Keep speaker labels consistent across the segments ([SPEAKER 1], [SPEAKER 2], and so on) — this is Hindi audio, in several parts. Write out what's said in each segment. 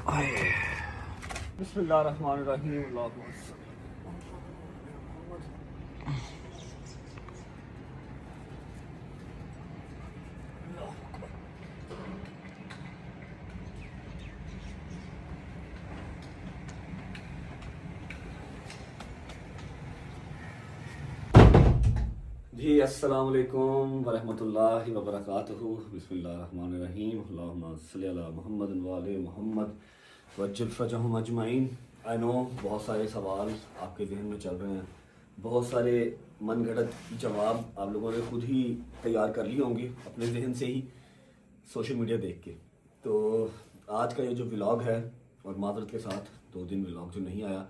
[SPEAKER 1] बिस्मिल्लाहिर्रहमानिर्रहीम। जी अस्सलाम वालेकुम वरहमतुल्लाहि वबरकातुहू। बिस्मिल्लाहिर्रहमानिर्रहीम। अल्लाहुम्मा सल्ली अला मुहम्मद व आले मुहम्मद वज्जिल फरजहुम अजमईन। आई नो बहुत सारे सवाल आपके जहन में चल रहे हैं, बहुत सारे मनगढ़ंत जवाब आप लोगों ने खुद ही तैयार कर लिए होंगे अपने जहन से ही सोशल मीडिया देख के। तो आज का ये जो व्लॉग है, और माजरत के साथ 2 दिन व्लॉग जो नहीं आया,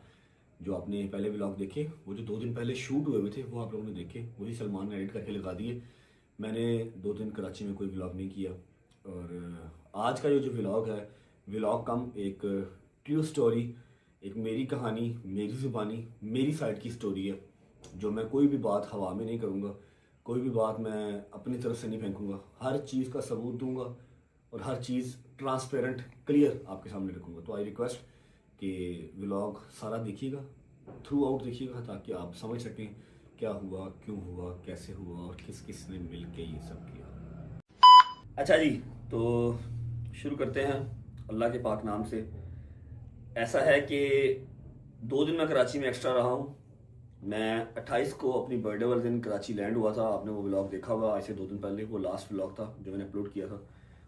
[SPEAKER 1] जो आपने पहले व्लॉग देखे वो जो 2 दिन पहले शूट हुए थे वो आप लोगों ने देखे, वही सलमान ने एडिट करके लगा दिए। मैंने 2 दिन कराची में कोई व्लॉग नहीं किया। और आज का ये जो व्लॉग है, व्लॉग कम एक ट्रू स्टोरी, एक मेरी कहानी, मेरी ज़ुबानी, मेरी साइड की स्टोरी है, जो मैं कोई भी बात हवा में नहीं करूँगा, कोई भी बात मैं अपनी तरफ से नहीं फेंकूँगा, हर चीज़ का सबूत दूँगा और हर चीज़ ट्रांसपेरेंट क्लियर आपके सामने रखूँगा। तो आई रिक्वेस्ट कि व्लॉग सारा देखिएगा, थ्रू आउट देखिएगा, ताकि आप समझ सकें क्या हुआ, क्यों हुआ, कैसे हुआ और किस किस ने मिल के ये सब किया। अच्छा जी, तो शुरू करते हैं अल्लाह के पाक नाम से। ऐसा है कि 2 दिन मैं कराची में एक्स्ट्रा रहा हूँ। मैं 28 को अपनी बर्थडे वाले दिन कराची लैंड हुआ था। आपने वो व्लॉग देखा होगा आज से 2 दिन पहले, वो लास्ट व्लॉग था जो मैंने अपलोड किया था।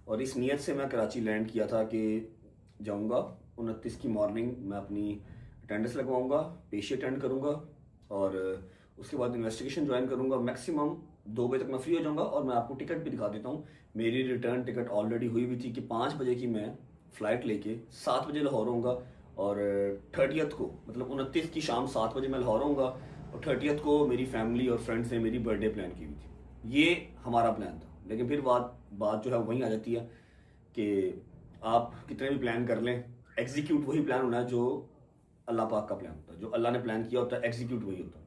[SPEAKER 1] और इस नीयत से मैं कराची लैंड किया था कि जाऊँगा 29 की मॉर्निंग मैं अपनी अटेंडेंस लगवाऊंगा, पेशी अटेंड करूंगा और उसके बाद इन्वेस्टिगेशन ज्वाइन करूंगा। मैक्सिमम 2 बजे तक मैं फ्री हो जाऊंगा। और मैं आपको टिकट भी दिखा देता हूं, मेरी रिटर्न टिकट ऑलरेडी हुई भी थी कि 5 बजे की मैं फ़्लाइट लेके 7 बजे लाहौर होऊंगा। और 30th को, मतलब 29 की शाम 7 बजे मैं लाहौर होऊंगा। और 30th को मेरी फैमिली और फ्रेंड्स ने मेरी बर्थडे प्लान की हुई थी। ये हमारा प्लान था। लेकिन फिर बात जो है वहीं आ जाती है कि आप कितने भी प्लान कर लें, एग्जीक्यूट वही प्लान होना है जो अल्लाह पाक का प्लान होता है। जो अल्लाह ने प्लान किया होता है, एग्जीक्यूट वही होता है।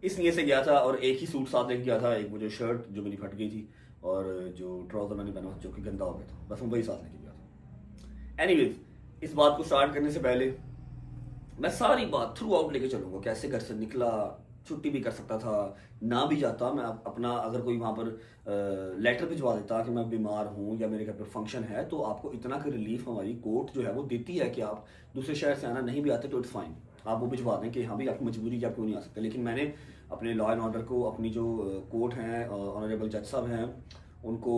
[SPEAKER 1] इस नीयत से गया था और एक ही सूट साथ लेके गया था। एक वो जो शर्ट जो मेरी फट गई थी और जो ट्राउजर मैंने पहना जो कि गंदा हो गया था, बस मैं वही साथ लेके गया था। एनीवेज, इस बात को स्टार्ट करने से पहले मैं सारी बात थ्रू आउट लेके चलूंगा। कैसे घर से निकला, छुट्टी भी कर सकता था, ना भी जाता, मैं अपना अगर कोई वहाँ पर लेटर भिजवा देता कि मैं बीमार हूँ या मेरे घर पर फंक्शन है, तो आपको इतना कि रिलीफ हमारी कोर्ट जो है वो देती है कि आप दूसरे शहर से आना नहीं भी आते तो इट्स फाइन, आप वो भिजवा दें कि हाँ भाई आपकी मजबूरी कि आप क्यों नहीं आ सकते। लेकिन मैंने अपने लॉ एंड ऑर्डर को, अपनी जो कोर्ट हैं, ऑनरेबल जज साहब हैं, उनको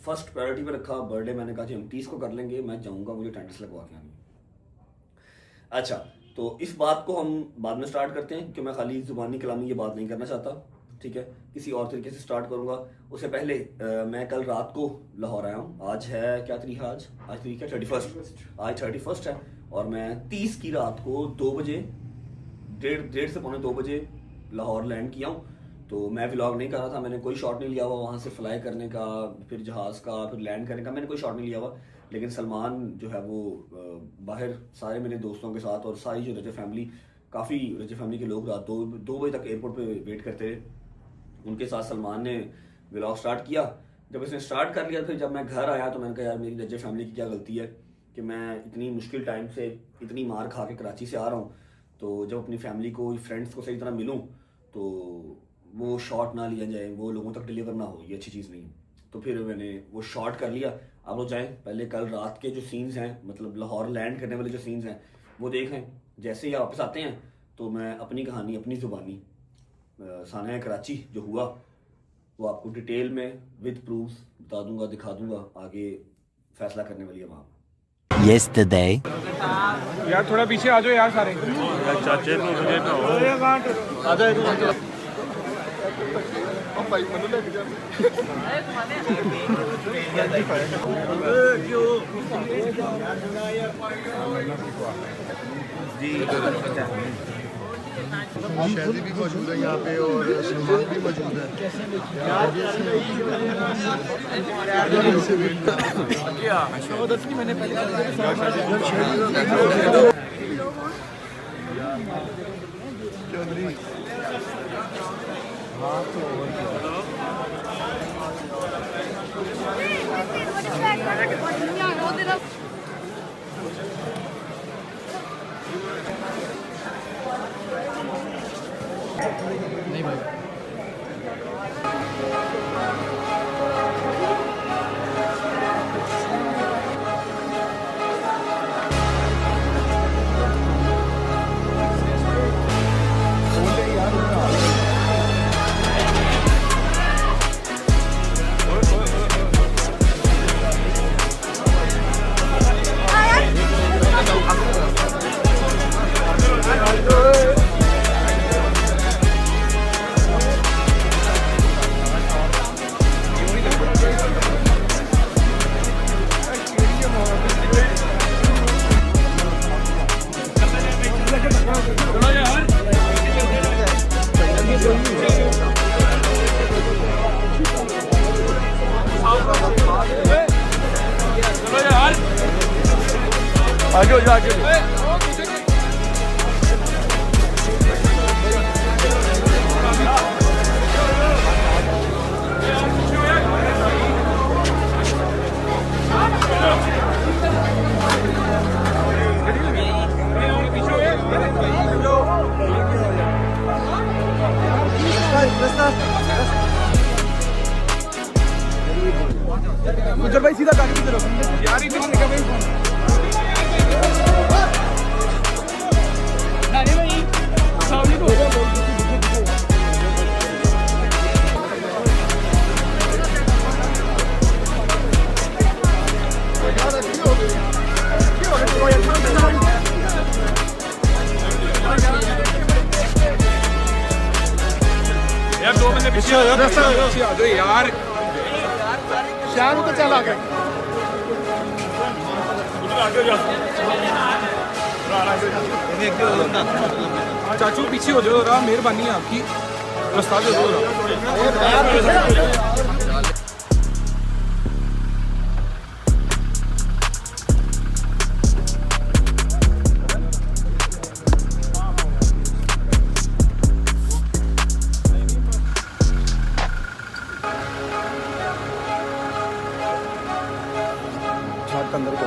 [SPEAKER 1] फर्स्ट प्रायोरिटी पर रखा। बर्थडे मैंने कहा कि हम 30 को कर लेंगे, मैं जाऊँगा, मुझे अटेंडेंस लगवा के आनी। अच्छा, तो इस बात को हम बाद में स्टार्ट करते हैं क्योंकि मैं खाली जुबानी कलामी ये बात नहीं करना चाहता, ठीक है। किसी और तरीके से स्टार्ट करूंगा। उससे पहले मैं कल रात को लाहौर आया हूँ। आज है क्या तारीख है? आज तारीख है 31। आज 31 है और मैं 30 की रात को 2 बजे, डेढ़ से पौने 2 बजे लाहौर लैंड किया हूँ। तो मैं व्लॉग नहीं कर रहा था, मैंने कोई शॉट नहीं लिया हुआ वहाँ से फ्लाई करने का, फिर जहाज़ का, फिर लैंड करने का, मैंने कोई शॉट नहीं लिया हुआ। लेकिन सलमान जो है वो बाहर सारे मेरे दोस्तों के साथ और सारी जो रजब फैमिली, काफ़ी रजब फैमिली के लोग रात 2 बजे तक एयरपोर्ट पे वेट करते रहे। उनके साथ सलमान ने व्लॉग स्टार्ट किया। जब इसने स्टार्ट कर लिया, फिर जब मैं घर आया तो मैंने कहा यार मेरी रजब फैमिली की क्या गलती है कि मैं इतनी मुश्किल टाइम से इतनी मार खा के कराची से आ रहा हूँ, तो जब अपनी फैमिली को, फ्रेंड्स को सही तरह मिलूँ तो वो शॉट ना लिया जाए, वो लोगों तक डिलीवर ना हो, ये अच्छी चीज़ नहीं है। तो फिर मैंने वो शॉट कर लिया। आप लोग जाएं, पहले कल रात के जो सीन्स हैं, मतलब लाहौर लैंड करने वाले जो सीन्स हैं वो देखें। जैसे ही वापस आते हैं तो मैं अपनी कहानी, अपनी ज़ुबानी, साना कराची जो हुआ वो आपको डिटेल में विद प्रूफ्स बता दूंगा, दिखा दूंगा। आगे फैसला करने वाली है वहाँ।
[SPEAKER 2] Yesterday.
[SPEAKER 3] यार थोड़ा पीछे आ जाओ यार सारे।
[SPEAKER 4] चाचे तो मुझे
[SPEAKER 3] आ जाओ भाई मनु लेके जा।
[SPEAKER 4] शादी भी मौजूद है यहाँ पे और सलमान भी मौजूद है। मैंने
[SPEAKER 3] आगे हो जा आगे हो। गुजर भाई सीधा गाड़ी की तरफ यार, इधर निकल भाई फोन। नहीं भाई सामने को यार, 2 बंदे पीछे आ जाओ यार। शाम को चला गए चाचू, पीछे हो जाओ, मेहरबानी है आपकी, रास्ता दे दो। अंदर को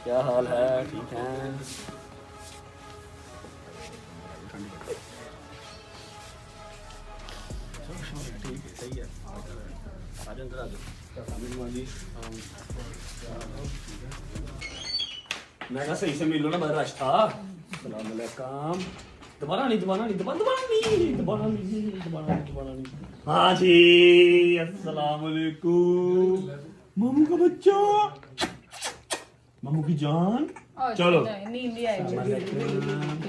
[SPEAKER 1] क्या हाल है? ठीक है। ठीक है, सही है। आ जाओ अंदर, आ जाओ। मैं कहा सही से मिल लो ना, बड़ा रश था। अस्सलाम वालेकुम। दोबारा नहीं। हाँ जी, अस्सलाम वालेकुम। मामू का बच्चा, मामू की जान। चलो,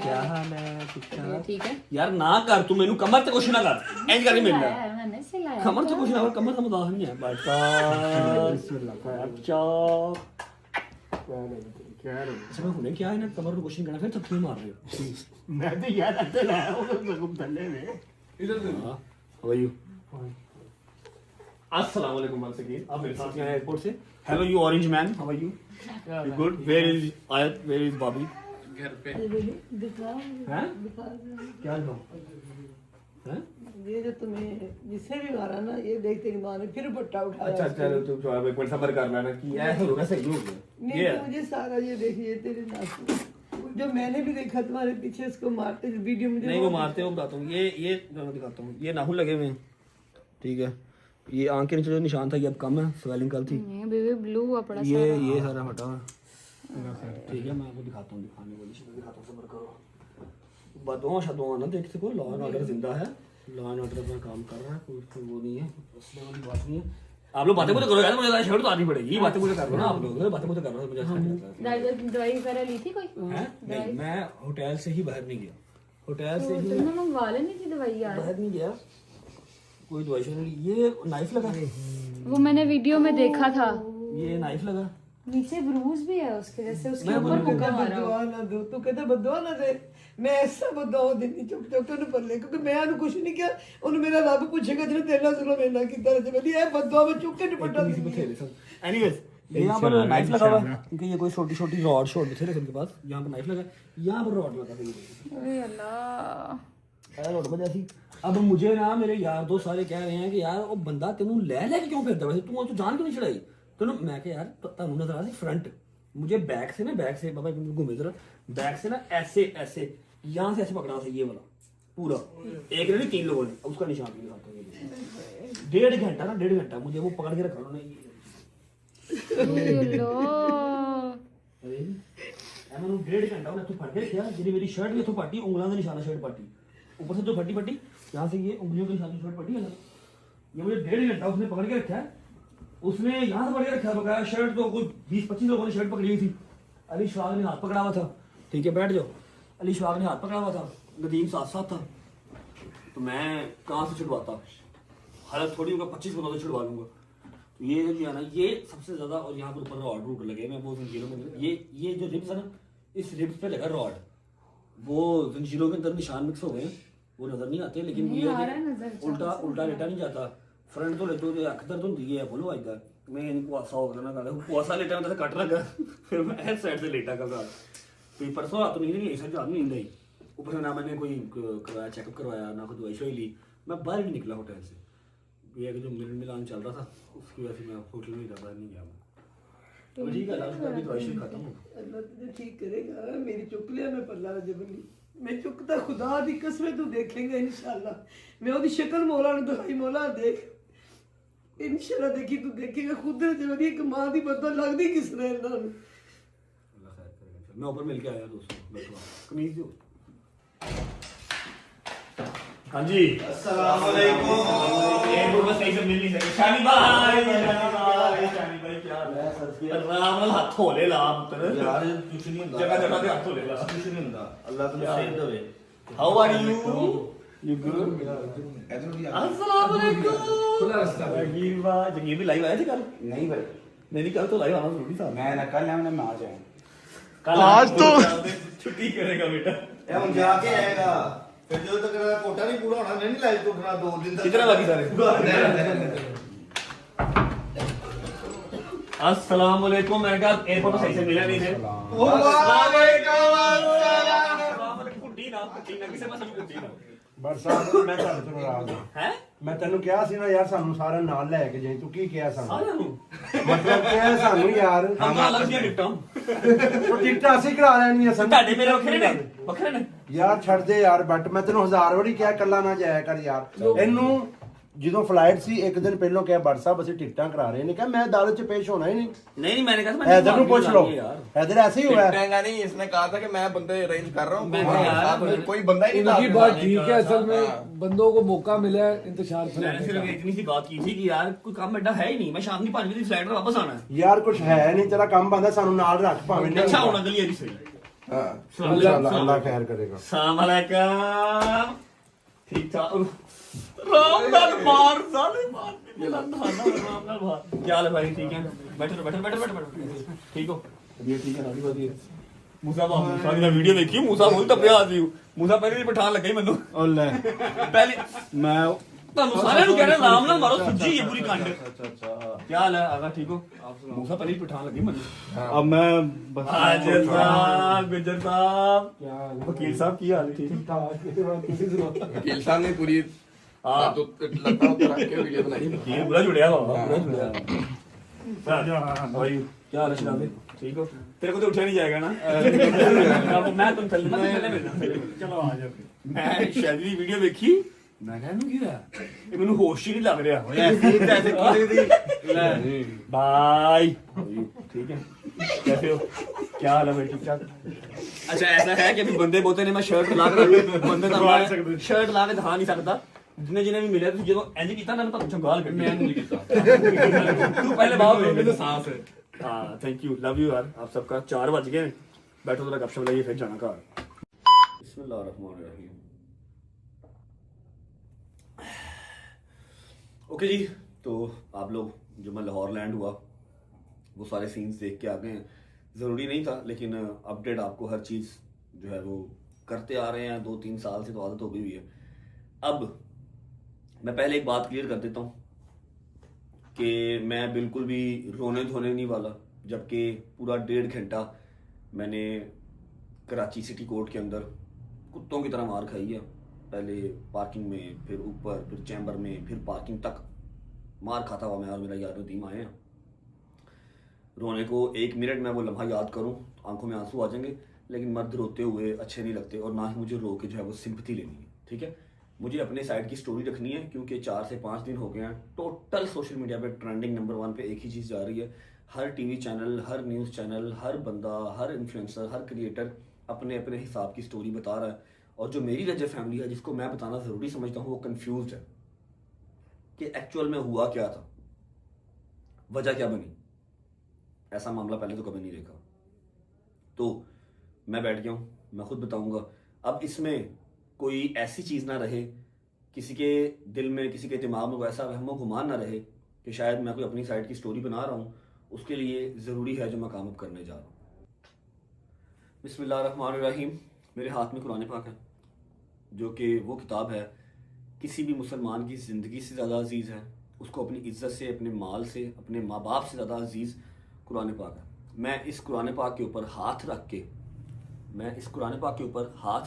[SPEAKER 1] क्या हाल है? ठीक है यार, ना कर तू मेनू कमर ते कुछ ना कर, इंज करके मिलना कमर ते कुछ ना कर, कमर तो मदाह नहीं है। अच्छा हुने क्या है ना, कमर को कुछ नहीं करना, फिर थप्पड़ मार रहे हो। मैं तो यार अंदर लाया हूं, तो थल्ले में इधर से। हां, हाउ आर यू? अस्सलाम वालेकुम वंस अगेन। आप मेरे साथ यहाँ एयरपोर्ट से। Hello you orange man, how are you? You good? Where is Ayat, where is Bobby? घर पे। हैं? क्या दिखाऊं? हैं?
[SPEAKER 2] ये जो तुम्हें जिससे भी मारा ना, ये देखते कि माँ ने फिर पट्टा उठाया।
[SPEAKER 1] अच्छा चलो, तुम थोड़ा एक मिनट सब्र कर लेना कि ऐसा होगा, सही हो गया।
[SPEAKER 2] नहीं तो मुझे सारा ये देखिए तेरे नाखून, जो मैंने भी देखा तुम्हारे पीछे उसको मारते वीडियो मुझे
[SPEAKER 1] नहीं, वो मारते हो बताता हूँ। ये दिखाता हूँ, ये नाखून लगे हुए हैं, ठीक है। ये आंख के नीचे जो निशान था ये अब कम है, स्वेलिंग कल थी।
[SPEAKER 5] बेबी ब्लू हुआ पड़ा
[SPEAKER 1] ये सारा हटा हुआ, ठीक है। मैं आपको दिखाता हूँ, दिखाने वाली चीज़ दिखाता हूँ, सब्र करो। बदुआ शदुआ ना देख सको, लॉ एंड ऑर्डर जिंदा है। लॉ एंड ऑर्डर अपना काम कर रहा है, कोई वो नहीं है, उसमें वाली बात नहीं है। आप लोग बातें मुझे करो यार, मुझे शर्ट उतारनी पड़ेगी, बातें मुझे कर रहे हो ना आप लोग, बातें मुझे कर रहे हो, मुझे अच्छा नहीं लगता।
[SPEAKER 5] दवाई वगैरह ली थी कोई?
[SPEAKER 1] नहीं, मैं होटल से ही बाहर नहीं गया, होटल से ही
[SPEAKER 5] तुमने मंगवा लेनी थी दवाई यार।
[SPEAKER 1] बाहर नहीं गया, कोई दवाई नहीं। ये नाइफ लगा,
[SPEAKER 5] वो मैंने वीडियो में देखा था,
[SPEAKER 1] ये नाइफ लगा,
[SPEAKER 5] नीचे ब्रूज भी है उसके, जैसे उसके
[SPEAKER 1] मैं
[SPEAKER 5] ऊपर
[SPEAKER 1] बोलूँ
[SPEAKER 5] मुक्का मारा हो।
[SPEAKER 2] बददुआ ना दो, तू कहता बददुआ ना दे, मैं ऐसा बददुआ देनी चुप चुप के पल्ले, क्योंकि मैं ਉਹਨੂੰ ਕੁਝ ਨਹੀਂ ਕਿਹਾ, ਉਹਨੂੰ ਮੇਰਾ ਰੱਬ ਪੁੱਛੇਗਾ ਜਿਹਨੇ ਤੇਰੇ ਨਾਲ ਜ਼ੁਲਮ ਇੰਨਾ ਕੀਤਾ ਰਜੇ ਬਦੀ ਇਹ बददुआ में चुप के निपटा दी।
[SPEAKER 1] एनीवेज यहाँ पर नाइफ लगा हुआ है, क्योंकि ये कोई छोटी छोटी रॉड शॉट थे उनके पास, यहाँ पर नाइफ लगा, यहाँ पर रॉड लगा था,
[SPEAKER 5] अरे अल्लाह,
[SPEAKER 1] रॉड बजा थी। अब मुझे ना मेरे यार दोस्त सारे कह रहे हैं कि यार वो बंदा तेनू ले क्यों फिरदा, वैसे तू जान क्यों नहीं छड़ाई तेनू। मैं कहा यार तुहानू नजर आ रही फ्रंट, मुझे बैक से बाबा घूमे जरा, बैक से ना ऐसे ऐसे यहाँ से ऐसे पकड़ा था, ये वाला पूरा, एक नहीं 3 लोगों ने, उसका निशान भी दिखाता हूं। 1.5 घंटा ना 1.5 घंटा मुझे वो पकड़ के रखा उन्होंने। मैंने 1.5 घंटा उन्हें फट के रखा, जी मेरी शर्ट भी इतों पाटी, उंगलों का निशाना शर्ट पाटी, ऊपर से जो फटी यहाँ से ये उंगलियों के निशान शर्ट पाटी है, ये मुझे 1.5 घंटा उसने पकड़ के रखा है। उसने यहाँ से पकड़ के रखा, बकाया शर्ट तो कोई 20-25 लोगों ने शर्ट पकड़ी हुई थी। अली शवाग ने हाथ पकड़ा हुआ था, ठीक है बैठ जाओ, अली शवाग ने हाथ पकड़ा हुआ था, नदीम साथ साथ था, तो मैं कहाँ से छुड़वाता, हालत थोड़ी होगा 25 बंदों से छुड़वा लूंगा। तो ये जो है ना, ये सबसे ज्यादा, और यहाँ पर ऊपर रॉड रूट लगे, मैं वो जंजीरों में, ये जो रिब्स है ना, इस रिब्स पे लगा रॉड, वो जंजीरों के अंदर निशान मिक्स हो गए, वो नजर नहीं आते, लेकिन
[SPEAKER 5] नहीं
[SPEAKER 1] ये
[SPEAKER 5] आ रहा है नजर,
[SPEAKER 1] उल्टा लेटा नहीं जाता, फ्रंट तो लेटो जो अख दर्द होती है बोलो आइदा, मैं कुआसा हो गया ना, कुआसा लेटा मतलब कट लगा, फिर मैं इस साइड से लेटा का, तो परसों रात नहीं रही, ऐसा रात नींद आई, ऊपर से ना मैंने कोई करवाया चेकअप करवाया, ना कोई दवाई शवाई ली, मैं बाहर भी निकला होटल से। ये जो मिलान चल रहा था उसकी वजह से मैं होटल में ज़्यादा नहीं गया, तो ठीक है अल्लाह की दवाई शवाई खत्म हो,
[SPEAKER 2] अल्लाह तुझे ठीक करेगा, मेरी चुक लिया मैं पल्ला जबली, मैं चुकता खुदा दी कसम तू देखेंगे इंशाल्लाह, मैं ओदी शक्ल मौला ने दिखाई, मौला देख इंशाल्लाह, देखी तू देखेगा खुद जबली एक मां दी बदल लगदी किस ने इन्हां नूं।
[SPEAKER 1] अल्लाह खैर करेगा। मैं ऊपर मिल के आया दोस्तों, बैठो कमीज दो। हाँ जी अस्सलाम वालेकुम। एक बार बस ऐसे मिल नहीं सके। शानी भाई क्या हाल है? आराम नाल हाथ धो ले ला पुत्र
[SPEAKER 6] यार कुछ नहीं ਹੁੰਦਾ
[SPEAKER 1] जगह जगह ते हाथ धो ले ला,
[SPEAKER 6] ਕੁਝ ਨਹੀਂ ਹੁੰਦਾ ਅੱਲਾਹ ਤੁਹਾਨੂੰ ਸੇਧ ਦੇਵੇ।
[SPEAKER 1] How are you? You good?
[SPEAKER 6] ਇਧਰ ਵੀ
[SPEAKER 1] अस्सलाम वालेकुम। खुला रास्ता जगीर भाई, जगीर भी लाइव आया थे कल?
[SPEAKER 6] नहीं भाई
[SPEAKER 1] नहीं कल तो लाइव आना जरूरी था।
[SPEAKER 6] मैं ना कल है मैं आज आया
[SPEAKER 1] कल आज तो छुट्टी करेगा बेटा,
[SPEAKER 6] ਇਹ ਹੁਣ ਜਾ ਕੇ ਆਏਗਾ ਫਿਰ ਜਦੋਂ ਤੱਕ ਮੇਰਾ ਕੋਟਾ ਨਹੀਂ ਪੂਰਾ ਹੋਣਾ ਨਹੀਂ ਲਾਈਵ ਤੋਂ ਉਠਣਾ 2 दिन तक।
[SPEAKER 1] कितने बाकी सारे? अस्सलाम वालेकुम। मैं कहा एयरपोर्ट पे सही से मिला नहीं थे। कुट्टी ना किसे पास कुट्टी ना
[SPEAKER 7] ਬਰਸਾਤ ਮੈਂ ਤੁਹਾਡੇ ਤੋਂ ਨਾਰਾਜ਼ ਹਾਂ।
[SPEAKER 1] है
[SPEAKER 7] ਮੈਂ ਤੈਨੂੰ ਕਿਹਾ ਸੀ ਨਾ ਯਾਰ ਸਾਨੂੰ ਸਾਰਿਆਂ ਨੂੰ ਨਾਲ ਲੈ ਕੇ ਜਾਈਂ, ਤੂੰ ਕੀ ਕਿਹਾ ਸਾਨੂੰ?
[SPEAKER 1] सारे नु
[SPEAKER 7] ਮਤਲਬ ਕਿ ਹੈ ਸਾਨੂੰ ਯਾਰ
[SPEAKER 1] हम अलग सी टिकटां
[SPEAKER 7] ਉਹ ਟਿਕਟਾਂ ਅਸੀਂ ਕਰਾ ਲੈਣੀਆਂ ਸਾਨੂੰ।
[SPEAKER 1] ਤੁਹਾਡੇ ਮੇਰੇ ਵੱਖਰੇ ਨੇ
[SPEAKER 7] ਯਾਰ ਛੱਡ ਦੇ ਯਾਰ, ਬਟ ਮੈਂ ਤੈਨੂੰ 1000 ਵਾਰੀ ਕਿਹਾ ਕੱਲਾ ਨਾ ਜਾਇਆ ਕਰ ਯਾਰ। ਇਹਨੂੰ ਜਦੋਂ ਫਲਾਈਟ ਸੀ ਇੱਕ ਦਿਨ ਪਹਿਲਾਂ ਕਿਹਾ ਬਟ ਸਾਹਿਬ ਅਸੀਂ ਟਿਕਟਾਂ ਕਰਾ ਰਹੇ ਨੇ, ਕਿਹਾ ਮੈਂ ਅਦਾਲਤ 'ਚ ਪੇਸ਼ ਹੋਣਾ ਹੀ ਨਹੀਂ।
[SPEAKER 1] नहीं मैंने कहा
[SPEAKER 7] हैदर ਨੂੰ ਪੁੱਛ ਲਓ, हैदर ऐसे ही हुआ है।
[SPEAKER 8] टिकटेगा नहीं, इसने कहा था कि मैं बंदे अरेंज कर रहा हूँ,
[SPEAKER 1] मैं
[SPEAKER 8] साथ में कोई बंदा ही नहीं
[SPEAKER 9] उनकी
[SPEAKER 8] था।
[SPEAKER 9] बात ठीक है, असल में बंदों को मौका मिला है इंतजार
[SPEAKER 1] मैंने
[SPEAKER 9] फैलाने
[SPEAKER 1] सिर्फ
[SPEAKER 9] का।
[SPEAKER 1] इतनी सी बात की थी कि यार कोई काम एडा है ही नहीं, मैं शाम की 5 बजे की फ्लाइट में वापस आना है।
[SPEAKER 7] ਯਾਰ ਕੁਝ ਹੈ ਨਹੀਂ, ਤੇਰਾ ਕੰਮ ਬੰਦਾ ਸਾਨੂੰ ਨਾਲ ਰੱਖ ਭਾਵੇਂ ਨਹੀਂ।
[SPEAKER 1] अच्छा होना गली सही।
[SPEAKER 8] हाँ।
[SPEAKER 7] इंशाल्लाह अल्लाह खैर करेगा।
[SPEAKER 1] अस्सलाम वालेकुम। ठीक ठाक राम नाल मार साले मार ये लंधा ना राम नाल मार। क्या हाल है भाई? ठीक है बैठो ठीक हो? ये ठीक है ना भाई? मूसा की वीडियो देखी, मूसा बोल तब आ जी मूसा पहले ही पठान लगे मैनू
[SPEAKER 7] ਉਹ ਲੈ
[SPEAKER 1] पहले
[SPEAKER 7] ਮੈਂ
[SPEAKER 1] ਤੁਹਾਨੂੰ ਸਾਰਿਆਂ ਨੂੰ ਕਹਿ ਰਿਹਾ ਰਾਮ ਨਾਲ ਮਾਰੋ, ਸੁੱਜੀ ਹੈ ਪੂਰੀ ਕੰਡ। ਕੀ ਹਾਲ ਹੈ ਆਗਾ? ਠੀਕ ਹੋ? मूसा पहले ही पठान लगे मैनू।
[SPEAKER 7] अब मैं
[SPEAKER 1] हाजिर साहब, गुजर साहब, वकील साहब की हाल है? ठीक
[SPEAKER 8] वकील साहब ने पूरी
[SPEAKER 1] हाँ
[SPEAKER 8] तो लगता होता रख के वीडियो बनाई।
[SPEAKER 1] ये पूरा जुड़िया बाबा, पूरा जुड़िया भाई। क्या हाल है शराबे? ठीक हो? तेरे को तो उठा नहीं जाएगा ना? मैं तुम चलना चलो आ जाओ। मैं शायद की वीडियो देखी, मैं कहा की होया ये मैनू होश ही नहीं लग रहा। भाई ठीक है, कैसे हो? क्या हाल है भाई? ठीक ठाक? अच्छा ऐसा है कि अभी बंदे बोलते ने मैं शर्ट ला के बंदे तो शर्ट ला के दिखा नहीं सकता, जिन्हें जिन्हें भी मिले जो इंज कीता ना मैं ਤੁਹਾਨੂੰ ਗਾਲ ਕੱਢੀ
[SPEAKER 3] मैं नहीं किया
[SPEAKER 1] तू पहले बात ले
[SPEAKER 3] मैंने सांस है
[SPEAKER 1] हाँ थैंक यू लव यू यार आप सबका 4 बज गए बैठो थोड़ा गपशप लगाइए फिर जाना घर बिस्मिल्लाहिर्रहमानिर्रहीम ओके जी तो आप लोग जो मैं लाहौर लैंड हुआ वो सारे सीन्स देख के आ गए हैं ज़रूरी नहीं था लेकिन अपडेट आपको हर चीज़ जो है वो करते आ रहे हैं 2-3 साल से तो आदत हो गई हुई है। अब मैं पहले एक बात क्लियर कर देता हूँ कि मैं बिल्कुल भी रोने धोने नहीं वाला, जबकि पूरा 1.5 घंटा मैंने कराची सिटी कोर्ट के अंदर कुत्तों की तरह मार खाई है। पहले पार्किंग में, फिर ऊपर, फिर चैम्बर में, फिर पार्किंग तक मार खाता हुआ मैं और मेरा यार नदीम आए हैं। रोने को 1 मिनट में वो लम्हा याद करूं आंखों में आंसू आ जाएंगे, लेकिन मर्द रोते हुए अच्छे नहीं लगते और ना ही मुझे रो के जो है वो सिंपैथी लेनी है। ठीक है, मुझे अपने साइड की स्टोरी रखनी है क्योंकि 4 से 5 दिन हो गए हैं टोटल सोशल मीडिया पे ट्रेंडिंग नंबर 1 पे एक ही चीज़ जा रही है। हर टीवी चैनल, हर न्यूज़ चैनल, हर बंदा, हर इन्फ्लुएंसर, हर क्रिएटर अपने अपने हिसाब की स्टोरी बता रहा है और जो मेरी रजब फैमिली है जिसको मैं बताना ज़रूरी समझता हूँ वो कन्फ्यूज है कि एक्चुअल में हुआ क्या था, वजह क्या बनी। ऐसा मामला पहले तो कभी नहीं देखा, तो मैं बैठ गया हूँ, मैं खुद बताऊंगा। अब इसमें कोई ऐसी चीज़ ना रहे, किसी के दिल में, किसी के दिमाग में वैसा वहमो गुमान ना रहे कि शायद मैं कोई अपनी साइड की स्टोरी बना रहा हूँ। उसके लिए ज़रूरी है जो मैं काम अब करने जा रहा हूँ। बिस्मिल्लाहिर्रहमानिर्रहीम। मेरे हाथ में कुरान पाक है जो कि वो किताब है किसी भी मुसलमान की ज़िंदगी से ज़्यादा अजीज़ है, उसको अपनी इज़्ज़त से, अपने माल से, अपने माँ बाप से ज़्यादा अजीज़ कुरान पाक है। मैं इस कुरान पाक के ऊपर हाथ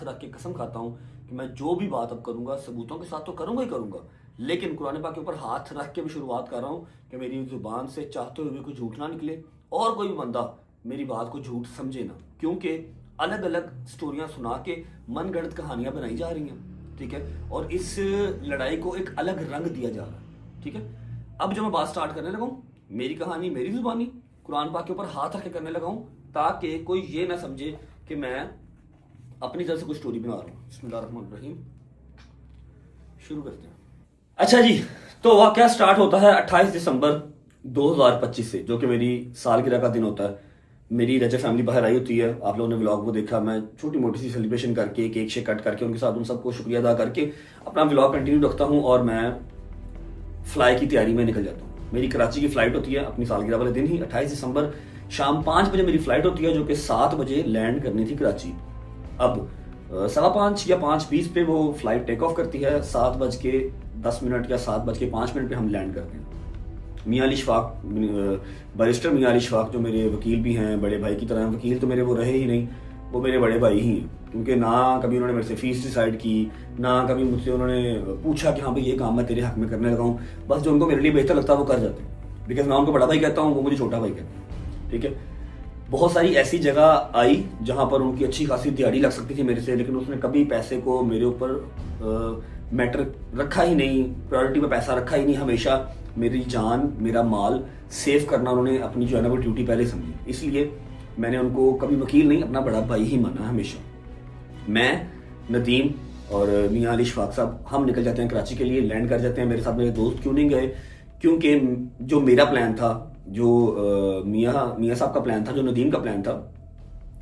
[SPEAKER 1] रख के कसम खाता हूँ कि मैं जो भी बात अब करूँगा सबूतों के साथ तो करूँगा ही करूँगा, लेकिन कुरान पाक के ऊपर हाथ रख के भी शुरुआत कर रहा हूँ कि मेरी ज़ुबान से चाहते हुए भी कोई झूठ ना निकले और कोई भी बंदा मेरी बात को झूठ समझे ना, क्योंकि अलग अलग स्टोरियाँ सुना के मनगढ़ंत कहानियाँ बनाई जा रही हैं। ठीक है, और इस लड़ाई को एक अलग रंग दिया जा रहा है। ठीक है, अब जो मैं बात स्टार्ट करने लगा हूँ, मेरी कहानी, मेरी ज़ुबानी कुरान पाक के ऊपर हाथ रख के करने लगा हूँ ताकि कोई ये ना समझे कि मैं अपनी तरफ से कोई स्टोरी बना रहा हूँ। बिस्मिल्लाहिर्रहमानिर्रहीम, शुरू करते हैं। अच्छा जी, तो वाक़या स्टार्ट होता है 28 दिसंबर 2025 से, जो कि मेरी सालगिरह का दिन होता है। मेरी रजब फैमिली बाहर आई होती है, आप लोगों ने व्लॉग वो देखा। मैं छोटी मोटी सी सेलिब्रेशन करके, केक शेक कट करके उनके साथ उन सबको शुक्रिया अदा करके अपना व्लॉग कंटिन्यू रखता हूँ और मैं फ्लाई की तैयारी में निकल जाता हूँ। मेरी कराची की फ़्लाइट होती है अपनी सालगिरह वाले दिन ही, 28 दिसंबर शाम 5 बजे मेरी फ़्लाइट होती है, जो कि 7 बजे लैंड करनी थी कराची। अब 5:15 या 5:20 पे वो फ़्लाइट टेक ऑफ करती है, 7:10 या 7:05 पे हम लैंड करते हैं। मियां अली शफाक, बैरिस्टर मियां अली शफाक, जो मेरे वकील भी हैं, बड़े भाई की तरह। वकील तो मेरे वो रहे ही नहीं, वो मेरे बड़े भाई ही हैं, क्योंकि ना कभी उन्होंने मेरे से फीस डिसाइड की, ना कभी मुझसे उन्होंने पूछा कि हाँ भाई ये काम मैं तेरे हक में करने लगा हूँ। बस जो उनको मेरे लिए बेहतर लगता है वो कर जाते हैं, बिकॉज मैं उनको बड़ा भाई कहता हूँ, वो मुझे छोटा भाई कहते हैं। ठीक है, बहुत सारी ऐसी जगह आई जहाँ पर उनकी अच्छी खासी दिहाड़ी लग सकती थी मेरे से, लेकिन उसने कभी पैसे को मेरे ऊपर मैटर रखा ही नहीं, प्रायोरिटी में पैसा रखा ही नहीं। हमेशा मेरी जान, मेरा माल सेव करना उन्होंने अपनी जो है ना वो ड्यूटी पहले समझी, इसलिए मैंने उनको कभी वकील नहीं, अपना बड़ा भाई ही माना हमेशा। मैं, नदीम और मियां अली शफाक साहब हम निकल जाते हैं कराची के लिए, लैंड कर जाते हैं। मेरे साथ मेरे दोस्त क्यों नहीं गए, क्योंकि जो मेरा प्लान था, जो मियां साहब का प्लान था, जो नदीम का प्लान था,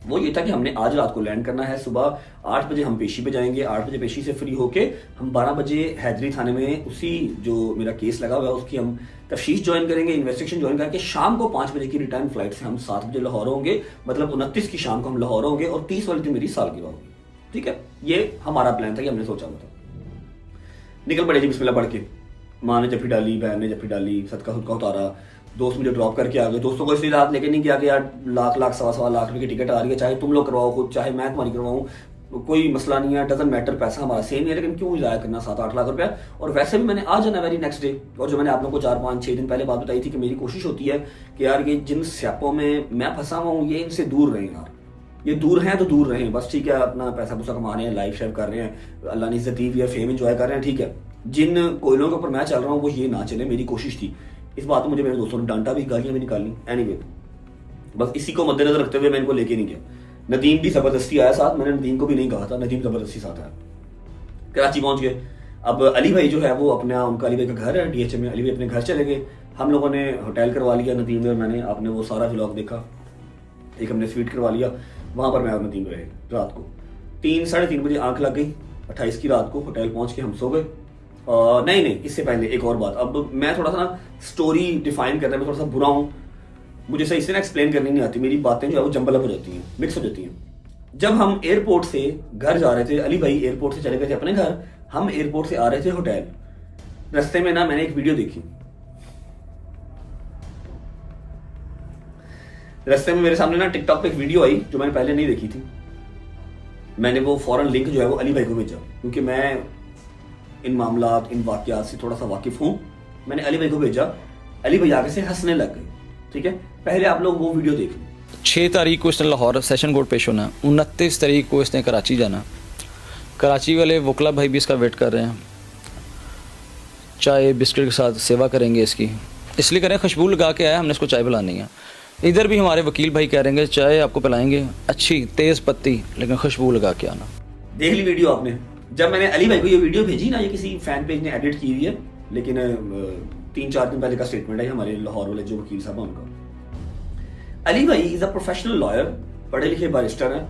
[SPEAKER 1] वो ये था कि हमने आज रात को लैंड करना है। सुबह 8 बजे हम पेशी पे जाएंगे, 8 बजे पेशी से फ्री होके हम 12 बजे हैदरी थाने में उसी जो मेरा केस लगा हुआ है उसकी हम तफ्तीश ज्वाइन करेंगे, इन्वेस्टिगेशन ज्वाइन करके शाम को 5 बजे की रिटर्न फ्लाइट से हम 7 बजे लाहौर होंगे। मतलब 29 की शाम को हम लाहौर होंगे और 30 वाली दिन मेरी सालगिरह होगी। ठीक है, ये हमारा प्लान था कि हमने सोचा हुआ था। निकल पड़े जी बिस्मिल्लाह पढ़ के। माँ ने जफ्फी डाली, बहन ने जफ्फी डाली, सदका खुदका उतारा, दोस्त मुझे ड्रॉप करके आ गए। दोस्तों को इसलिए रात लेके नहीं गया कि यार लाख सवा लाख रुपए की टिकट आ रही है, चाहे तुम लोग करवाओ खुद, चाहे मैं तुम्हारी करवाऊँ, कोई मसला नहीं है, डजंट मैटर, पैसा हमारा सेम ही है, लेकिन क्यों जाया करना 7-8 लाख रुपया। और वैसे भी मैंने आ जाना वेरी नेक्स्ट डे। और जो मैंने आप लोगों को 4-5-6 दिन पहले बात बताई थी कि मेरी कोशिश होती है कि यार ये जिन स्यापों में मैं फंसा हुआ हूँ ये इनसे दूर रहें यार, ये दूर हैं तो दूर रहें बस। ठीक है, अपना पैसा पूसा कमा रहे हैं, लाइफ शेयर कर रहे हैं, अल्लाह ने इज्जत दी हुई है, फेम एंजॉय कर रहे हैं। ठीक है, जिन कोयलों के ऊपर मैं चल रहा हूँ वो ये ना चले, मेरी कोशिश थी। इस बात को मुझे मेरे दोस्तों ने डांटा भी, गालियां भी निकाली। एनीवे, बस इसी को मद्देनजर रखते हुए मैं इनको लेके नहीं गया। नदीम भी जबरदस्ती आया साथ, मैंने नदीम को भी नहीं कहा था, नदीम जबरदस्ती साथ आया। कराची पहुंच गए, अब अली भाई जो है वो अपना, उनका अली भाई का घर है DHA में, अली भाई अपने घर चले गए, हम लोगों ने होटल करवा लिया नदीम में और मैंने, आपने वो सारा व्लॉग देखा, एक हमने स्वीट करवा लिया, वहाँ पर मैं और नदीम रहे रात को 3-3:30 बजे आंख लग गई 28 की रात को, होटल पहुँच के हम सो गए। नहीं इससे पहले एक और बात, अब मैं थोड़ा सा ना स्टोरी डिफाइन करने में थोड़ा सा बुरा हूँ, मुझे सही से ना एक्सप्लेन करनी नहीं आती, मेरी बातें जो है वो जंबल अप हो जाती हैं, मिक्स हो जाती हैं। जब हम एयरपोर्ट से घर जा रहे थे, अली भाई एयरपोर्ट से चले गए थे अपने घर, हम एयरपोर्ट से आ रहे थे होटल, रास्ते में ना मैंने एक वीडियो देखी, रास्ते में मेरे सामने ना टिकटॉक पे एक वीडियो आई जो मैंने पहले नहीं देखी थी, मैंने वो फौरन लिंक जो है वो अली भाई को भेजा, क्योंकि मैं इन मामलात, इन वाकयात से थोड़ा सा वाकिफ हूँ। मैंने अली भाई को भेजा, अली भाई आगे से हंसने लग गए। ठीक है, पहले आप लोग वो वीडियो देख लें।
[SPEAKER 10] 6 तारीख को इसने लाहौर सेशन कोर्ट पेश होना, 29 तारीख को इसने कराची जाना, कराची वाले वकला भाई भी इसका वेट कर रहे हैं, चाय बिस्किट के साथ सेवा करेंगे इसकी, इसलिए करें खुशबू लगा के आया, हमने इसको चाय पिलानी है। इधर भी हमारे वकील भाई कह रहे हैं चाय आपको पिलाएंगे अच्छी तेज़ पत्ती, लेकिन खुशबू लगा के आना।
[SPEAKER 1] देख ली वीडियो आपने? जब मैंने अली भाई को ये वीडियो भेजी ना, ये किसी फैन पेज ने एडिट की हुई है, लेकिन 3-4 दिन पहले का स्टेटमेंट है हमारे लाहौर वाले जो वकील साहब हैं उनका। अली भाई इज अ प्रोफेशनल लॉयर, पढ़े लिखे बैरिस्टर हैं,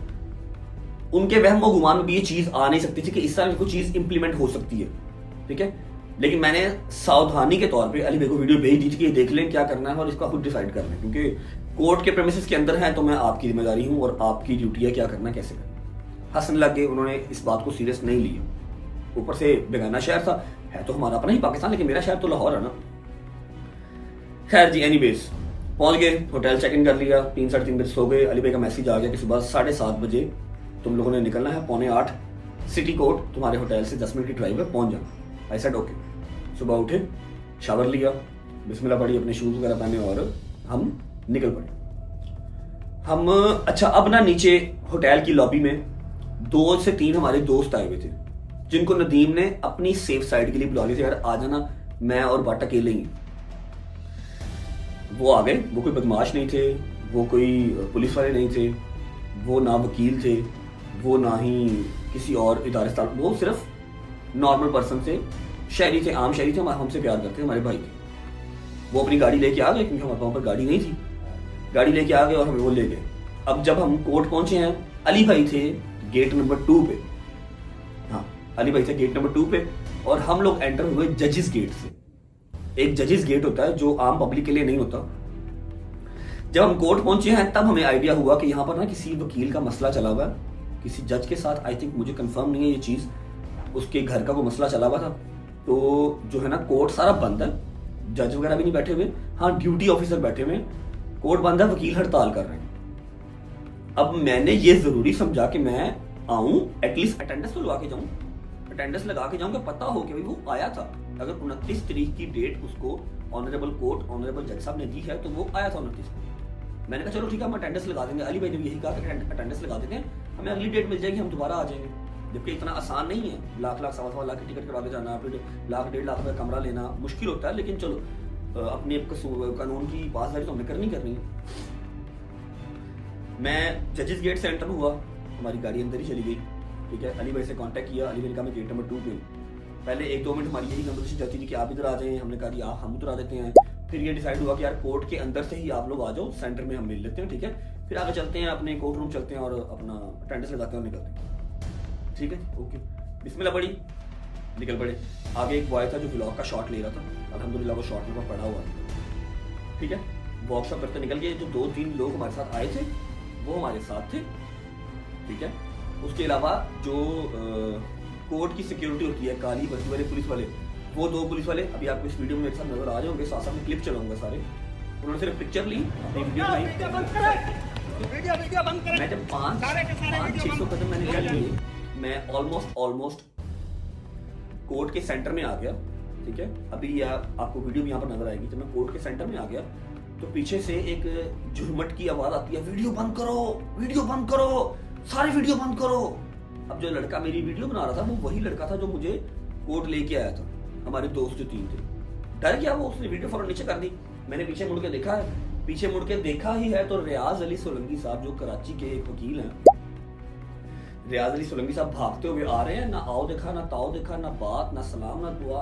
[SPEAKER 1] उनके वहम व गुमान में भी ये चीज आ नहीं सकती थी कि इस तरह की कोई चीज इंप्लीमेंट हो सकती है। ठीक है, लेकिन मैंने सावधानी के तौर पे अली भाई को वीडियो भेज दी थी कि देख लें क्या करना है और इसको खुद डिसाइड कर लें, क्योंकि कोर्ट के प्रेमिसेस के अंदर है तो मैं आपकी जिम्मेदारी हूँ और आपकी ड्यूटी है क्या करना कैसे करना। हंसने लग गए, उन्होंने इस बात को सीरियस नहीं लिया। ऊपर से बेगाना शहर था, है तो हमारा अपना ही पाकिस्तान, लेकिन मेरा शहर तो लाहौर है ना। खैर जी, एनीवेज पहुंच गए, होटल चेक इन कर लिया, 3-3:30 बजे सो गए। अली भाई का मैसेज आ गया कि सुबह 7:30 बजे तुम लोगों ने निकलना है, 7:45 सिटी कोर्ट तुम्हारे होटल से 10 मिनट की ड्राइव है, पहुंच जाना। I said okay. सुबह उठे, शावर लिया, बिस्मिल्लाह पढ़ी, अपने शूज वगैरह पहने और हम निकल पड़े। हम अच्छा, अब ना नीचे होटल की लॉबी में 2 से 3 हमारे दोस्त आए हुए थे, जिनको नदीम ने अपनी सेफ साइड के लिए बुला लिया, यार आ जाना, मैं और बट अकेले ही। वो आ गए, वो कोई बदमाश नहीं थे, वो कोई पुलिस वाले नहीं थे, वो ना वकील थे, वो ना ही किसी और इदारे से, वो सिर्फ नॉर्मल पर्सन थे, शहरी थे, आम शहरी थे, हमसे प्यार करते, हमारे भाई थे। वो अपनी गाड़ी लेके आ गए, क्योंकि हमारे वहाँ पर गाड़ी नहीं थी, गाड़ी लेके आ गए और हमें वो ले गए। अब जब हम कोर्ट पहुंचे हैं, अली भाई थे गेट नंबर 2 पे, हाँ अली भाई थे गेट नंबर 2 पे, और हम लोग एंटर हुए जजेस गेट से। एक जजेस गेट होता है जो आम पब्लिक के लिए नहीं होता। जब हम कोर्ट पहुंचे हैं तब हमें आइडिया हुआ कि यहाँ पर ना किसी वकील का मसला चला हुआ है, किसी जज के साथ, आई थिंक, मुझे कंफर्म नहीं है ये चीज, उसके घर का कोई मसला चला हुआ था। तो जो है ना, कोर्ट सारा बंद है, जज वगैरह भी नहीं बैठे हुए, हाँ ड्यूटी ऑफिसर बैठे हुए, कोर्ट बंद है, वकील हड़ताल कर रहे हैं। अब मैंने ये जरूरी समझा कि मैं आऊं, एटलीस्ट अटेंडेंस तो लगा के जाऊं, अटेंडेंस लगा के जाऊं कि पता हो कि भाई वो आया था। अगर 29 तारीख की डेट उसको ऑनरेबल कोर्ट, ऑनरेबल जज साहब ने दी है तो वो आया था 29 को। मैंने कहा चलो ठीक है, हम अटेंडेंस लगा देंगे। अली भाई ने भी यही कहा कि अटेंडेंस लगा देते हैं, हमें अगली डेट मिल जाएगी, हम दोबारा आ जाएंगे। जबकि इतना आसान नहीं है, लाख सवा लाख की टिकट करा के जाना, फिर 1-1.5 लाख रुपये कमरा लेना मुश्किल होता है, लेकिन चलो अपने कानून की पासदारी तो हमें करनी है। मैं जजेस गेट से एंटर हुआ, हमारी गाड़ी अंदर ही चली गई। ठीक है, अली भाई से कांटेक्ट किया, अली भाई ने कहा मैं गेट नंबर 2 पे हूँ। पहले 1-2 मिनट हमारी यही कन्वर्सेशन चलती थी कि आप इधर आ जाएं, हमने कहा कि आप हम उधर आ देते हैं। फिर ये डिसाइड हुआ कि यार कोर्ट के अंदर से ही आप लोग आ जाओ, सेंटर में हम मिल लेते हैं। ठीक है, फिर आगे चलते हैं, अपने कोर्ट रूम चलते हैं और अपना अटेंडेंस लगाते हैं और निकलते हैं। ठीक है, ओके, बिस्मिल्लाह पढ़ी, निकल पड़े। आगे एक बॉय था जो व्लॉग का शॉट ले रहा था, अल्हम्दुलिल्लाह वो शॉट मेरे पास पड़ा हुआ था। ठीक है, वर्कशॉप करते निकल गए। जो 2-3 लोग हमारे साथ आए थे वो हमारे साथ थे। ठीक है, उसके अलावा जो कोर्ट की सिक्योरिटी होती है, काली वर्दी वाले पुलिस वाले, वो 2 पुलिस वाले अभी आपको इस वीडियो में मेरे साथ नजर आ जाओगे, साथ में क्लिप चलाऊंगा सारे। उन्होंने सिर्फ पिक्चर ली, अपनी वीडियो बनाई। मैं जब 500-600 कदम मैंने चल लिए, मैं ऑलमोस्ट कोर्ट के सेंटर में आ गया। ठीक है, अभी आपको वीडियो भी यहाँ पर नजर आएगी। जब मैं कोर्ट के सेंटर में आ गया तो पीछे से एक झुरमट की आवाज आती है, वीडियो बंद करो, वीडियो बंद करो, सारे वीडियो बंद करो। अब जो लड़का मेरी वीडियो बना रहा था वो वही लड़का था जो मुझे कोर्ट लेके आया था। हमारे दोस्त जो 3 थे, डर गया वो, उसने वीडियो फौरन नीचे कर दी। मैंने पीछे मुड़ के देखा है, पीछे मुड़ के देखा ही है तो रियाज अली सोलंकी साहब जो कराची के एक वकील हैं, रियाज अली सोलंकी साहब भागते हुए आ रहे हैं, ना आओ देखा, ना ताओ देखा, ना बात, ना सलाम, ना दुआ।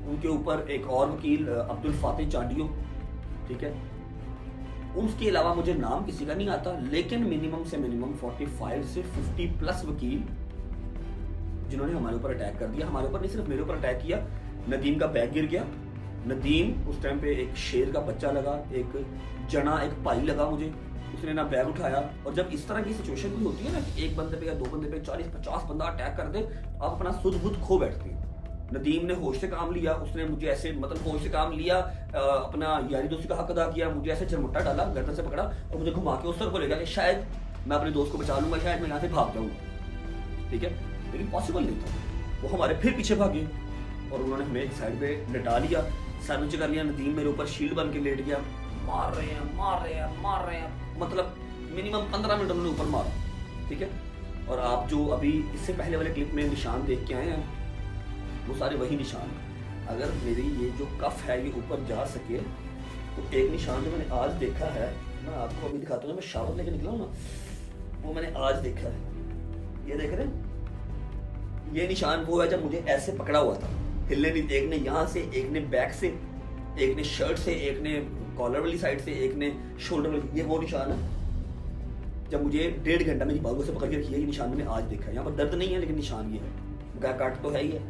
[SPEAKER 1] उनके ऊपर एक और वकील अब्दुल फातेह चांडियो, ठीक है, उसके अलावा मुझे नाम किसी का नहीं आता, लेकिन मिनिमम से मिनिमम 45 से 50 प्लस वकील जिन्होंने हमारे ऊपर अटैक कर दिया। हमारे ऊपर नहीं, सिर्फ मेरे ऊपर अटैक किया। नदीम का बैग गिर गया। नदीम उस टाइम पे एक शेर का बच्चा लगा, एक जना, एक भाई लगा मुझे, उसने ना बैग उठाया। और जब इस तरह की सिचुएशन भी होती है ना कि एक बंदे पे या दो बंदे पे 40-50 बंदा अटैक कर दे, तो आप अपना सुध बुध खो बैठते हैं। नदीम ने होश से काम लिया, उसने मुझे ऐसे मतलब होश से काम लिया, अपना यारी दोस्ती का हक अदा किया, मुझे ऐसे झरमुट्टा डाला, गर्दन से पकड़ा और मुझे घुमा के उस तरफ ले गया कि शायद मैं अपने दोस्त को बचा लूंगा, शायद मैं यहाँ से भाग जाऊंगा, ठीक है, लेकिन पॉसिबल नहीं था। वो हमारे फिर पीछे भागे और उन्होंने हमें एक साइड पे लटा लिया, सैंडविच कर लिया। नदीम मेरे ऊपर शील्ड बन के लेट गया, मार रहे हैं, मार रहे हैं, मार रहे हैं, मतलब मिनिमम 15 मिनट उन्होंने ऊपर मारा, ठीक है। और आप जो अभी इससे पहले वाले क्लिप में निशान देख के आए हैं, वो सारे वही निशान हैं। अगर मेरी ये जो कफ है ये ऊपर जा सके तो एक निशान जो मैंने आज देखा है, मैं आपको अभी दिखाता हूँ, मैं शावर लेके निकला हूँ ना, वो मैंने आज देखा है। ये देख रहे हैं, ये निशान वो है जब मुझे ऐसे पकड़ा हुआ था, हिलने नहीं, एक ने यहाँ से, एक ने बैक से, एक ने शर्ट से, एक ने कॉलर वाली साइड से, एक ने शोल्डर वाली। ये वो निशान है जब मुझे 1.5 घंटा मेरी बालों से पकड़ के रखी है। ये निशान मैंने आज देखा है। यहाँ पर दर्द नहीं है लेकिन निशान ये है, काट तो है ही है,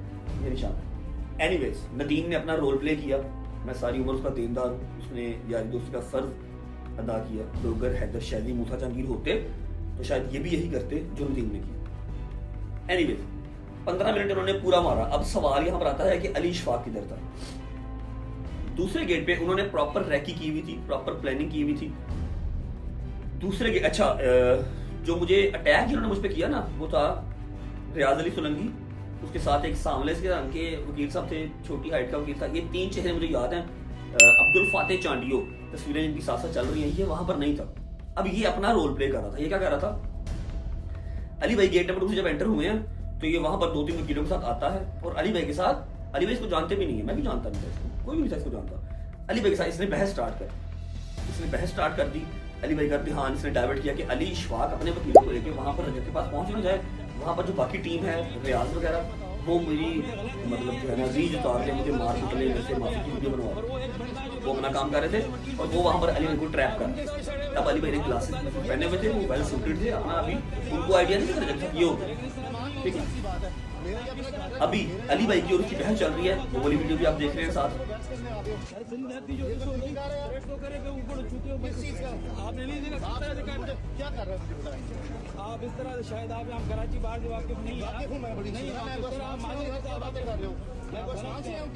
[SPEAKER 1] ये निशान है। एनीवेज, नदीम ने अपना रोल प्ले किया, मैं सारी उम्र उसका देनदार हूँ। उसने यारी दोस्ती का फर्ज अदा किया। तो अगर हैदर शैली, मूसा जहांगीर होते तो शायद ये भी यही करते जो नदीम ने किया। एनीवेज, 15 मिनट उन्होंने पूरा मारा। अब सवाल यहाँ पर आता है कि अली इशफाक किधर था। दूसरे गेट पे उन्होंने प्रॉपर रैकी की हुई थी, प्रॉपर प्लानिंग की हुई थी। दूसरे गेट, अच्छा, जो मुझे अटैक जिन्होंने मुझ पे किया ना, वो था रियाज अली सोलंकी, उसके साथ एक सांवले से रंग के वकील साहब थे, छोटी हाइट का वकील था। ये 3 चेहरे मुझे याद हैं। अब्दुल फातेह चांडियो, तस्वीरें जिनकी साथ साथ चल रही हैं, ये वहां पर नहीं था। अब ये अपना रोल प्ले कर रहा था। ये क्या कर रहा था, अली भाई गेट नंबर 2 से जब एंटर हुए हैं तो ये वहां पर 2-3 वकीलों के साथ आता है और अली भाई के साथ, अली भाई इसको जानते भी नहीं है, मैं भी जानता नहीं था इसको, कोई भी नहीं था इसको जानता। अली भाई के साथ इसने बहस स्टार्ट कर दी। अली भाई का ध्यान इसने डाइवर्ट किया कि अली इशफाक अपने वकीलों को लेकर वहां पर रजत के पास पहुंच ना जाए। वहां पर जो बाकी टीम है, रियाज वगैरह, वो मेरी मतलब जो है ना रीज उतार के मुझे मार कुटले जैसे माफी की वीडियो बनवा, वो अपना काम कर रहे थे और वो वहां पर अली भाई को ट्रैप कर। तब अली भाई ने ग्लासेस पहने हुए थे, वो वेल सूटेड थे, अपना अभी उनको आइडिया नहीं था रजत ये हो गया, ठीक है। अभी अली भाई की और उसकी बहस चल रही है, वो वाली वीडियो भी आप देख रहे हैं साथ।
[SPEAKER 3] आप इस तरह शायद आप यहाँ कराची बाहर जो वाकिफ नहीं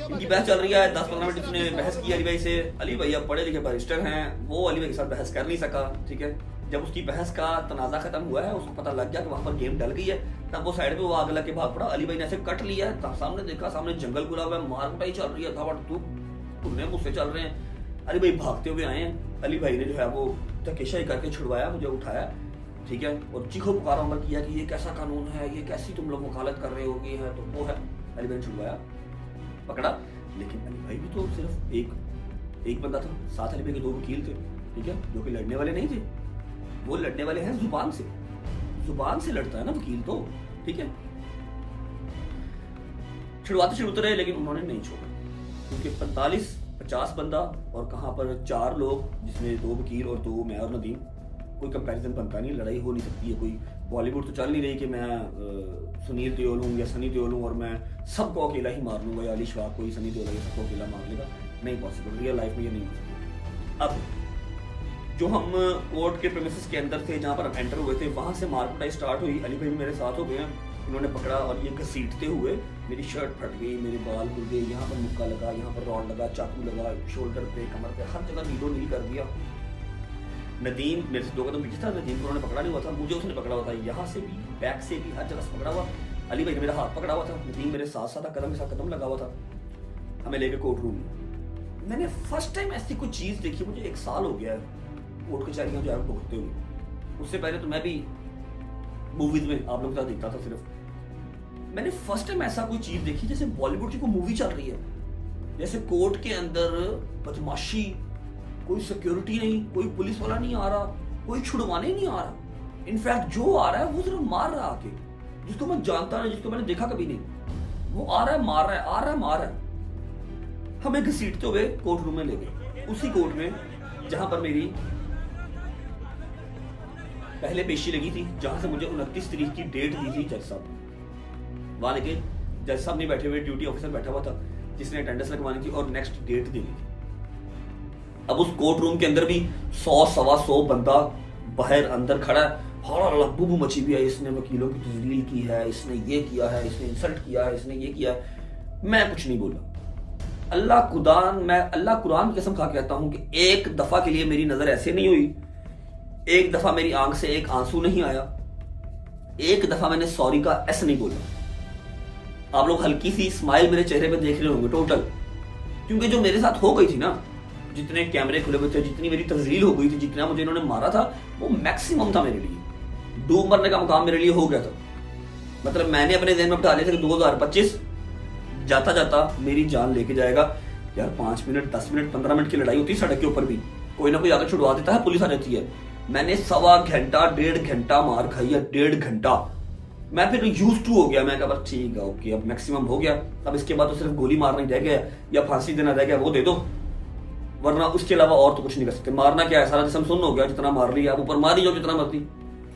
[SPEAKER 1] इनकी बहस चल रही है। 10-15 मिनट इसने बहस की अली भाई से। अली भाई अब पढ़े लिखे बैरिस्टर हैं, वो अली भाई के साथ बहस कर नहीं सका, ठीक है। जब उसकी बहस का तनाजा खत्म हुआ है, उसको पता लग गया कि वहां पर गेम डल गई है, तब वो साइड पे वो आग लग के भाग पड़ा। अली भाई ने ऐसे कट लिया है, सामने देखा, सामने जंगल खुला हुआ है, मार कुटाई चल रही है, धावड़ तुमने मुझसे चल रहे हैं। अली भाई भागते हुए आए हैं। अली भाई ने जो है वो धकेशाई करके छुड़वाया, मुझे उठाया, ठीक है, और चीखो पुकारा अमर किया कि ये कैसा कानून है, ये कैसी तुम लोग वकालत कर रहे हो, ये है तो वो है। अली भाई ने छुड़वाया, पकड़ा, लेकिन अली भाई भी तो सिर्फ एक बंदा था, साथ अली भाई के 2 वकील थे, ठीक है, जो कि लड़ने वाले नहीं थे। वो लड़ने वाले हैं जुबान से लड़ता है ना वकील तो, ठीक है। छुड़वाते रहे लेकिन उन्होंने नहीं छोड़ा, क्योंकि 45-50 बंदा और कहां पर 4 लोग, जिसमें 2 वकील और 2 मैं और नदीम, कोई कंपैरिजन बनता नहीं, लड़ाई हो नहीं सकती है। कोई बॉलीवुड तो चल नहीं रही कि मैं सुनील देओल हूँ या सनी देओल हूँ और मैं सबको अकेला ही मार लूंगा, या अली इशफाक कोई सनी देओल सबको अकेला मार लेगा, नहीं पॉसिबल, रियल लाइफ में ये नहीं हो सकता। अब जो हम कोर्ट के प्रेमिसेस के अंदर थे, जहाँ पर हम एंटर हुए थे, वहां से मारकुटाई स्टार्ट हुई। अली भाई भी मेरे साथ हो गए हैं, उन्होंने पकड़ा और ये घसीटते हुए मेरी शर्ट फट गई, मेरे बाल खुल गए, यहाँ पर मुक्का लगा, यहाँ पर रॉड लगा, चाकू लगा, शोल्डर पे, कमर पे, हर जगह नीलो नील कर दिया। नदीम मेरे से 2 कदम पीछे था, नदीम को उन्होंने पकड़ा नहीं हुआ था, मुझे उसने पकड़ा हुआ था, यहाँ से भी, बैक से भी, हर जगह से पकड़ा हुआ। अली भाई ने मेरा हाथ पकड़ा हुआ था, नदीम मेरे साथ साथ कदम के साथ कदम लगा हुआ था। हमें लेके कोर्ट रूम में, मैंने फर्स्ट टाइम ऐसी कोई चीज देखी, मुझे 1 साल हो गया है कोर्ट कचहरियां जो है भुगतते हुए। उससे पहले तो मैं भी मूवीज में आप लोगों के साथ देखता था सिर्फ। मैंने फर्स्ट टाइम ऐसा कोई चीज देखी जैसे बॉलीवुड की कोई मूवी चल रही है, जैसे कोर्ट के अंदर बदमाशी, कोई सिक्योरिटी नहीं, कोई पुलिस वाला नहीं आ रहा, कोई छुड़वाने नहीं आ रहा, इनफैक्ट जो आ रहा है वो सिर्फ मार रहा है आके, जिसको मैं जानता नहीं, जिसको मैंने देखा कभी नहीं, वो आ रहा है मार रहा है, आ रहा है मार रहा है। हमें घसीटते हुए कोर्ट रूम में ले गए, उसी कोर्ट में जहां पर मेरी पहले पेशी लगी थी, जहां से मुझे 29 तारीख की डेट दी थी जज साहब। वहां लेके जज साहब नहीं बैठे हुए, ड्यूटी ऑफिसर बैठा हुआ था जिसने अटेंडेंस लगवानी थी और नेक्स्ट डेट देनी थी। अब उस कोर्ट रूम के अंदर भी 100-125 बंदा बाहर अंदर खड़ा है, हड़ा लब्बू मची हुई है, इसने वकीलों की तजलील की है, इसने ये किया है, इसने इंसल्ट किया है, इसने ये किया है। मैं कुछ नहीं बोला। अल्लाह कुरान की कसम खा के कहता हूं कि एक दफा के लिए मेरी नजर ऐसे नहीं हुई, एक दफा मेरी आंख से एक आंसू नहीं आया, एक दफा मैंने सॉरी का एस नहीं बोला। आप लोग हल्की सी स्माइल मेरे चेहरे पे देख रहे होंगे टोटल, क्योंकि जो मेरे साथ हो गई थी ना, जितने कैमरे खुले हुए थे, जितनी मेरी तजलील हो गई थी, जितना मुझे इन्होंने मारा था, वो मैक्सिमम था मेरे लिए। डूब मरने का मुकाम मेरे लिए हो गया था। मतलब मैंने अपने ज़हन में बिठा लिया था कि 2025 जाता जाता मेरी जान लेके जाएगा। यार 5 मिनट 10 मिनट 15 मिनट की लड़ाई होती है सड़क के ऊपर भी, कोई ना कोई आकर छुड़वा देता है, पुलिस आ जाती है। मैंने 1.25 घंटा 1.5 घंटा मार खाई है, 1.5 घंटा। मैं फिर यूज टू हो गया, मैं कहा बस ठीक है, ओके अब मैक्सिमम हो गया, अब इसके बाद तो सिर्फ गोली मारना ही रह गया या फांसी देना रह गया, वो दे दो, वरना उसके अलावा और तो कुछ नहीं कर सकते। मारना क्या है, सारा जिस्म सुन्न हो गया, जितना मार लिया, आप ऊपर मार ही जाओ जितना मर्जी।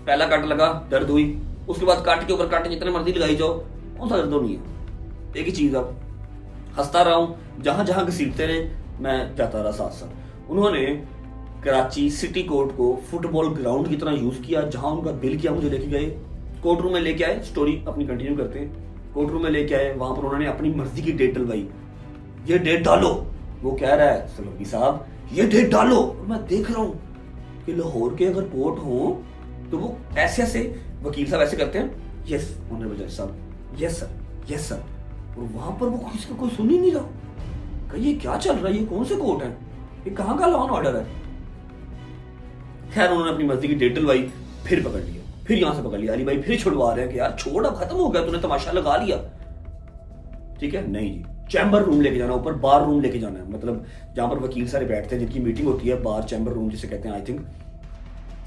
[SPEAKER 1] पहला कट लगा, दर्द हुई, उसके बाद काट के ऊपर काट जितने मर्जी लगाई जाओ, कौन सा दर्द नहीं है। एक ही चीज, अब हंसता रहा हूं, जहां जहां घसीटते रहे मैं जाता रहा साथ साथ। उन्होंने कराची सिटी कोर्ट को फुटबॉल ग्राउंड की तरह यूज किया, जहां उनका बिल किया मुझे लेके गए, कोर्ट रूम में लेके आए, स्टोरी अपनी कंटिन्यू करते हैं। कोर्ट रूम में लेके आए, वहां पर उन्होंने अपनी मर्जी की डेट डलवाई, ये डेट डालो, वो कह रहा है सलोगी साहब ये डेट डालो, और मैं देख रहा हूं कि लाहौर के अगर कोर्ट हो तो वो ऐसे ऐसे वकील साहब ऐसे करते हैं, यस ऑनरेबल जज साहब, यस सर, यस सर, और वहां पर वो किसी को कोई सुन ही नहीं रहा। कहीं ये क्या चल रहा है, ये कौन से कोर्ट है, ये कहां का लॉ एंड ऑर्डर है। खैर उन्होंने अपनी मर्जी की डेट डलवाई, फिर पकड़ लिया, फिर यहां से पकड़ लिया, अली भाई फिर छुड़वा रहे हैं कि यार छोड़, अब खत्म हो गया, तूने तमाशा लगा लिया। ठीक है, नहीं जी, चैम्बर रूम लेके जाना, ऊपर बार रूम लेके जाना है, मतलब जहां पर वकील सारे बैठते हैं, जिनकी मीटिंग होती है, बार चैम्बर रूम जिसे कहते हैं, आई थिंक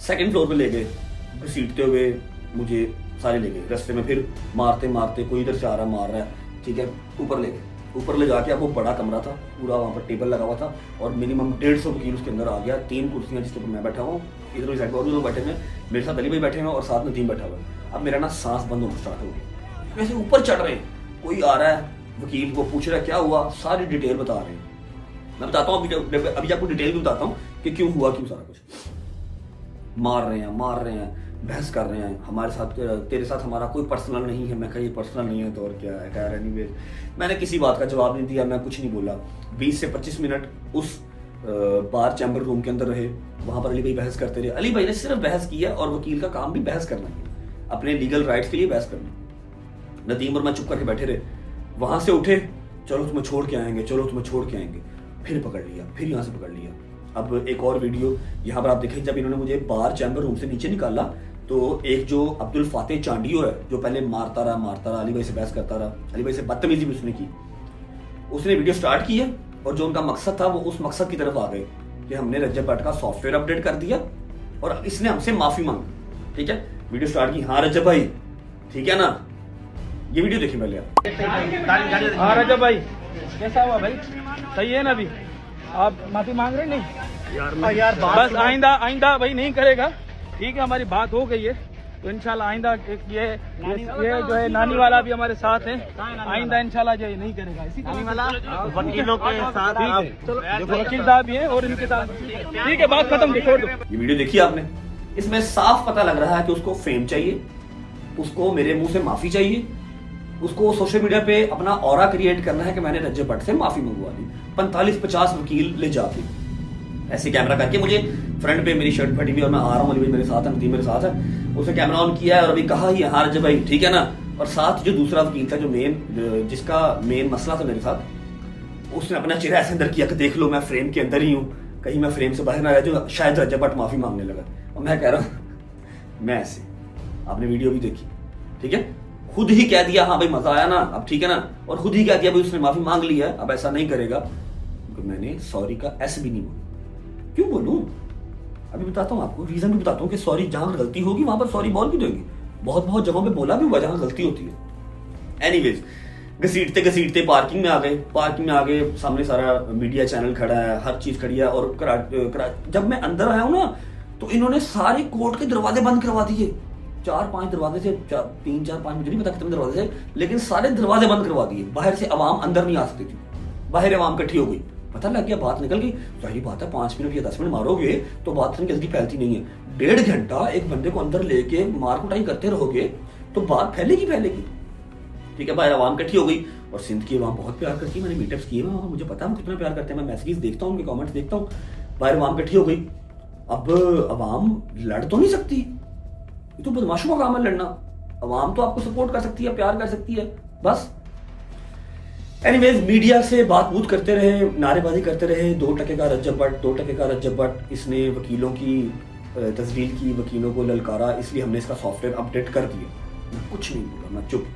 [SPEAKER 1] 2nd फ्लोर पे ले गए, घसीटते हुए मुझे सारे ले गए, रास्ते में फिर मारते मारते, कोई इधर से आ रहा मार रहा है, ठीक है, ऊपर ले गए। ऊपर ले जाके, अब वो बड़ा कमरा था पूरा, वहाँ पर टेबल लगा हुआ था और मिनिमम 150 वकील उसके अंदर आ गया, 3 कुर्सियां जिसके ऊपर मैं बैठा हूँ, इधर उस साइड पर और भी लोग बैठे हुए, मेरे साथ अली भाई बैठे हुए और साथ में 3 बैठा हुआ है। अब मेरा ना सांस बंद होना स्टार्ट हो गया, वैसे ऊपर चढ़ रहे हैं, कोई आ रहा है वकील को पूछ रहा है क्या हुआ, सारी डिटेल बता रहे हैं। मैं बताता हूँ अभी आपको डिटेल भी बताता हूँ कि क्यों हुआ, क्यों सारा कुछ। मार रहे हैं, बहस कर रहे हैं, हमारे साथ, तेरे साथ हमारा कोई पर्सनल नहीं है। मैं कहा ये पर्सनल नहीं है तो और क्या है, कह रहा एनीवेज। मैंने किसी बात का जवाब नहीं दिया, मैं कुछ नहीं बोला। 20 से 25 मिनट उस बार चैम्बर रूम के अंदर रहे, वहां पर अली भाई बहस करते रहे। अली भाई ने सिर्फ बहस की है, और वकील का काम भी बहस करना है, अपने लीगल राइट्स के लिए बहस करना। नदीम और मैं चुप करके बैठे रहे, वहां से उठे, चलो तुम्हें छोड़ के आएंगे, चलो तुम्हें छोड़ के आएंगे, फिर पकड़ लिया, फिर यहाँ से पकड़ लिया। अब एक और वीडियो यहाँ पर आप देखें, जब इन्होंने मुझे बार चैम्बर रूम से नीचे निकाला तो एक जो अब्दुल फातेह चांडियो है, जो पहले मारता रहा, अली भाई से बहस करता रहा, अली भाई से बदतमीजी भी उसने की, उसने वीडियो स्टार्ट की है, और जो उनका मकसद था वो उस मकसद की तरफ आ गए कि हमने रज्जब भट्ट का सॉफ्टवेयर अपडेट कर दिया और इसने हमसे माफी मांगी। ठीक है, वीडियो स्टार्ट की, हाँ रज्जब भाई ठीक है ना, ये वीडियो देखिए पहले आप।
[SPEAKER 9] हाँ रजब भाई कैसा हुआ भाई, सही है ना, अभी आप माफी मांग रहे नहीं यार बस आइंदा भाई नहीं करेगा, ठीक है, हमारी बात हो गई है, तो इंशाल्लाह आइंदा ये जो है नानी वाला भी हमारे साथ है, आइंदा इंशाल्लाह जो नहीं करेगा, इसी वाला वकीलों के साथ, वकील साहब भी हैं और इनके साथ, ठीक है, बात खत्म, छोड़ दो।
[SPEAKER 1] ये वीडियो देखिए आपने, इसमें साफ पता लग रहा है कि उसको फेम चाहिए, उसको मेरे मुंह से माफी चाहिए, उसको सोशल मीडिया पे अपना ऑरा क्रिएट करना है कि मैंने रज्जब भट्ट से माफी मंगवा दी। 45-50 वकील ले जाके ऐसे कैमरा करके, मुझे फ्रंट पे मेरी शर्ट फटी हुई और मैं आ रहा हूँ, अली भाई मेरे साथ है, नदीम मेरे साथ है, उसने कैमरा ऑन किया है और अभी कहा ही हाँ रज्जब भाई ठीक है ना, और साथ जो दूसरा वकील था, जो जिसका मेन मसला था मेरे साथ, उसने अपना चेहरा ऐसे अंदर किया कि देख लो मैं फ्रेम के अंदर ही हूँ, कहीं मैं फ्रेम से बाहर ना रह जाऊँ, शायद रज्जब भट्ट माफी मांगने लगा। और मैं कह रहा हूँ मैं ऐसे, आपने वीडियो भी देखी, ठीक है, खुद ही कह दिया हाँ भाई मजा आया ना, अब ठीक है ना, और खुद ही कह दिया भाई उसने माफी मांग ली है, अब ऐसा नहीं करेगा। मैंने सॉरी का एस भी नहीं बोला, क्यों बोलूं, अभी बताता हूँ आपको, रीजन भी बताता हूँ कि सॉरी जहां गलती होगी वहां पर सॉरी बोल भी देंगे। बहुत बहुत जगहों पे बोला भी हुआ जहां गलती होती है। एनीवेज, घसीटते घसीटते पार्किंग में आ गए। पार्किंग में आ गए, सामने सारा मीडिया चैनल खड़ा है, हर चीज खड़ी है। और जब मैं अंदर आया हूँ ना, तो इन्होंने सारे कोर्ट के दरवाजे बंद करवा दिए। 4-5 दरवाजे थे, 3-4-5 मुझे नहीं पता कितने दरवाजे थे, लेकिन सारे दरवाजे बंद करवा दिए। बाहर से आवाम अंदर नहीं आ सकती थी, बाहर आवाम इकट्ठी हो गई। पता लग गया, बात निकल गई। सही बात है, 5 मिनट या 10 मिनट मारोगे तो बात इतनी जल्दी फैलती नहीं है। 1.5 घंटा एक बंदे को अंदर लेके मार कुटाई करते रहोगे तो बात फैलेगी। ठीक है, बाहर आवाम इकट्ठी हो गई। और सिंध की आवाम बहुत प्यार करती है, मैंने मीटअप्स किए हैं, मुझे पता है वो कितना प्यार करते हैं। मैं मैसेजेस देखता हूँ, उनके कमेंट्स देखता हूँ। बाहर आवाम इकट्ठी हो गई। अब आवाम लड़ तो नहीं सकती, ये तो बदमाशों का काम है लड़ना। आवाम तो आपको सपोर्ट कर सकती है, प्यार कर सकती है, बस। एनीवेज, मीडिया से बात बूत करते रहे, नारेबाजी करते रहे। 2 टके का रज्जब भट्ट, 2 टके का रज्जब भट्ट। इसने वकीलों की तस्दील की, वकीलों को ललकारा, इसलिए हमने इसका सॉफ्टवेयर अपडेट कर दिया। मैं कुछ नहीं बोला, मैं चुप।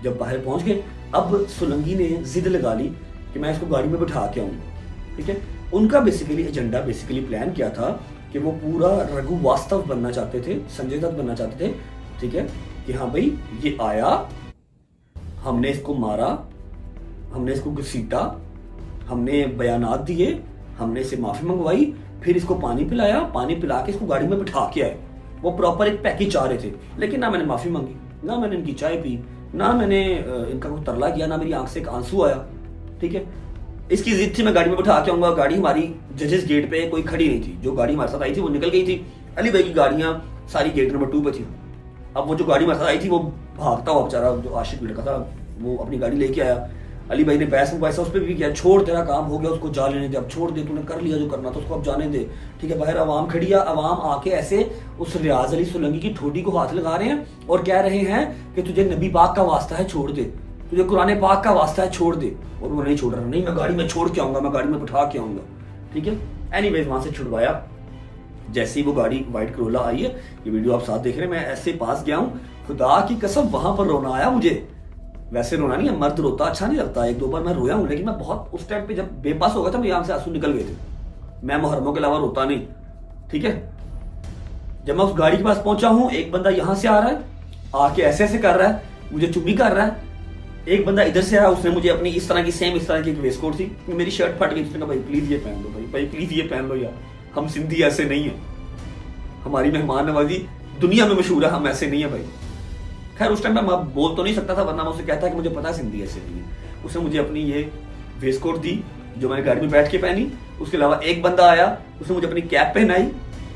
[SPEAKER 1] जब बाहर पहुंच गए, अब सोलंकी ने जिद लगा ली कि मैं इसको गाड़ी में बिठा के आऊंगा। ठीक है, उनका बेसिकली एजेंडा, बेसिकली प्लान क्या था कि वो पूरा रघु वास्तव बनना चाहते थे, संजय दत्त बनना चाहते थे। ठीक है, कि हाँ भाई ये आया, हमने इसको मारा, हमने इसको घसीटा, हमने बयानात दिए, हमने इससे माफी मंगवाई, फिर इसको पानी पिलाया, पानी पिला के इसको गाड़ी में बिठा के आए। वो प्रॉपर एक पैकेज चाह रहे थे, लेकिन ना मैंने माफी मांगी, ना मैंने इनकी चाय पी, ना मैंने इनका कोई तरला किया, ना मेरी आंख से एक आंसू आया। ठीक है, इसकी जिद थी मैं गाड़ी में बिठा के आऊंगा। गाड़ी हमारी जजेस गेट पे कोई खड़ी नहीं थी, जो गाड़ी हमारे साथ आई थी वो निकल गई थी। अली भाई की गाड़ियां सारी गेट नंबर 2 पे थी। अब वो जो गाड़ी हमारे साथ आई थी वो भागता हुआ बेचारा जो आशिक लड़का था, वो अपनी गाड़ी लेके आया। अली भाई ने बहस पैसा उस पर भी किया, छोड़ तेरा काम हो गया, उसको जा लेने दे, अब छोड़ दे, तूने कर लिया जो करना था, उसको अब जाने दे। ठीक है, बाहर आवाम खड़ी है, आवाम आके ऐसे उस रियाज अली सोलंकी की ठोडी को हाथ लगा रहे हैं और कह रहे हैं कि तुझे नबी पाक का वास्ता है छोड़ दे, तुझे कुरान पाक का वास्ता है छोड़ दे। और वो नहीं छोड़ रहा, नहीं मैं गाड़ी में छोड़ के आऊंगा, मैं गाड़ी में बिठा के आऊंगा। ठीक है, एनीवेज वहां से छुड़वाया। जैसे ही वो गाड़ी व्हाइट करोला आई है, ये वीडियो आप साथ देख रहे हैं, मैं ऐसे पास गया हूँ, खुदा की कसम वहां पर रोना आया मुझे। वैसे रोना नहीं है, मर्द रोता अच्छा नहीं लगता, 1-2 बार मैं रोया हूं, लेकिन मैं बहुत उस टाइम पे जब बेबस हो गया था, मेरी आंख से आंसू निकल गए थे। मैं मुहर्रमों के अलावा रोता नहीं। ठीक है, जब मैं उस गाड़ी के पास पहुंचा हूं, एक बंदा यहां से आ रहा है, आके ऐसे ऐसे कर रहा है, मुझे चुम्मी कर रहा है। एक बंदा इधर से आया, उसने मुझे अपनी इस तरह की सेम इस तरह की वेस्ट कोट थी, मेरी शर्ट फट गई, उसने कहा भाई प्लीज ये पहन लो, भाई प्लीज ये पहन लो यार, हम सिंधी ऐसे नहीं है, हमारी मेहमान नवाजी दुनिया में मशहूर है, हम ऐसे नहीं है भाई। खैर उस टाइम मैं बोल तो नहीं सकता था, वरना मैं उसे कहता कि मुझे पता है सिंधी ऐसे नहीं है। उसने मुझे अपनी ये वेस्ट कोट दी जो मैंने गाड़ी में बैठ के पहनी। उसके अलावा एक बंदा आया, उसने मुझे अपनी कैप पहनाई।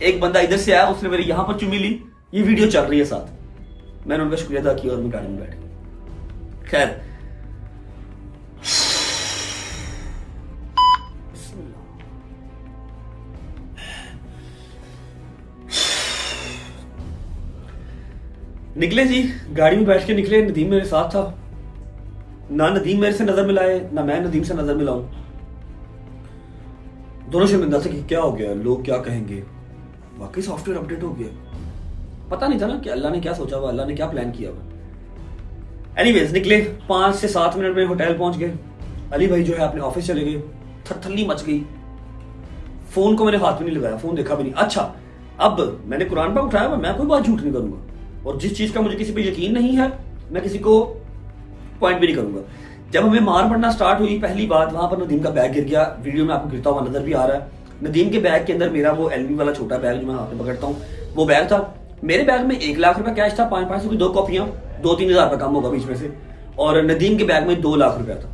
[SPEAKER 1] एक बंदा इधर से आया, उसने मेरे यहाँ पर चुम्मी ली। ये वीडियो चल रही है साथ, मैंने उनका शुक्रिया अदा किया और मैं गाड़ी में बैठ गया। खैर निकले जी, गाड़ी में बैठ के निकले। नदीम मेरे साथ था, ना नदीम मेरे से नजर मिलाए, ना मैं नदीम से नजर मिलाऊं। दोनों शर्मिंदा थे कि क्या हो गया, लोग क्या कहेंगे। वाकई सॉफ्टवेयर अपडेट हो गया, पता नहीं था ना कि अल्लाह ने क्या सोचा हुआ, अल्लाह ने क्या प्लान किया हुआ। एनीवेज निकले, 5 से 7 मिनट में होटल पहुंच गए। अली भाई जो है अपने ऑफिस चले गए, थरथल्ली मच गई। फोन को मैंने हाथ में नहीं लगाया, फोन देखा भी नहीं। अच्छा, अब मैंने कुरान पर उठाया, मैं कोई बात झूठ नहीं करूंगा, और जिस चीज का मुझे किसी पे यकीन नहीं है मैं किसी को पॉइंट भी नहीं करूंगा। जब हमें मार पड़ना स्टार्ट हुई, पहली बात वहां पर नदीम का बैग गिर गया। वीडियो में आपको गिरता हुआ नजर भी आ रहा है। नदीम के बैग के अंदर मेरा वो एलवी वाला छोटा बैग जो मैं हाथ में पकड़ता हूँ, वो बैग था। मेरे बैग में 1 लाख रुपया कैश था, 500 की 2 कॉपियां, 2-3 हज़ार रुपया कम होगा बीच में से। और नदीम के बैग में 2 लाख रुपया था,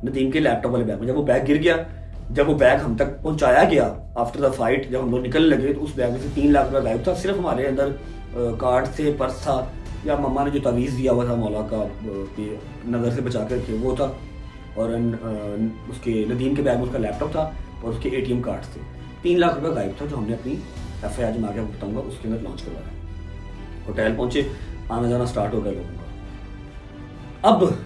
[SPEAKER 1] नदीम के लैपटॉप वाले बैग में। जब वो बैग गिर गया, जब वो बैग हम तक पहुंचाया गया आफ्टर द फाइट, जब हम लोग निकलने लगे, तो उस बैग में से 3 लाख रुपया गायब था। सिर्फ हमारे अंदर कार्ड थे, पर्स था, या मम्मा ने जो तवीज़ दिया हुआ था मौला का नज़र से बचा कर रखे वो था, और उसके नदीम के बैग में उसका लैपटॉप था और उसके ATM कार्ड थे। 3 लाख रुपया गायब था, जो हमने अपनी FIR जो मैं आगे बताऊंगा उसके अंदर लॉन्च करवाया। होटल पहुंचे, आना जाना स्टार्ट हो गया लोगों का। अब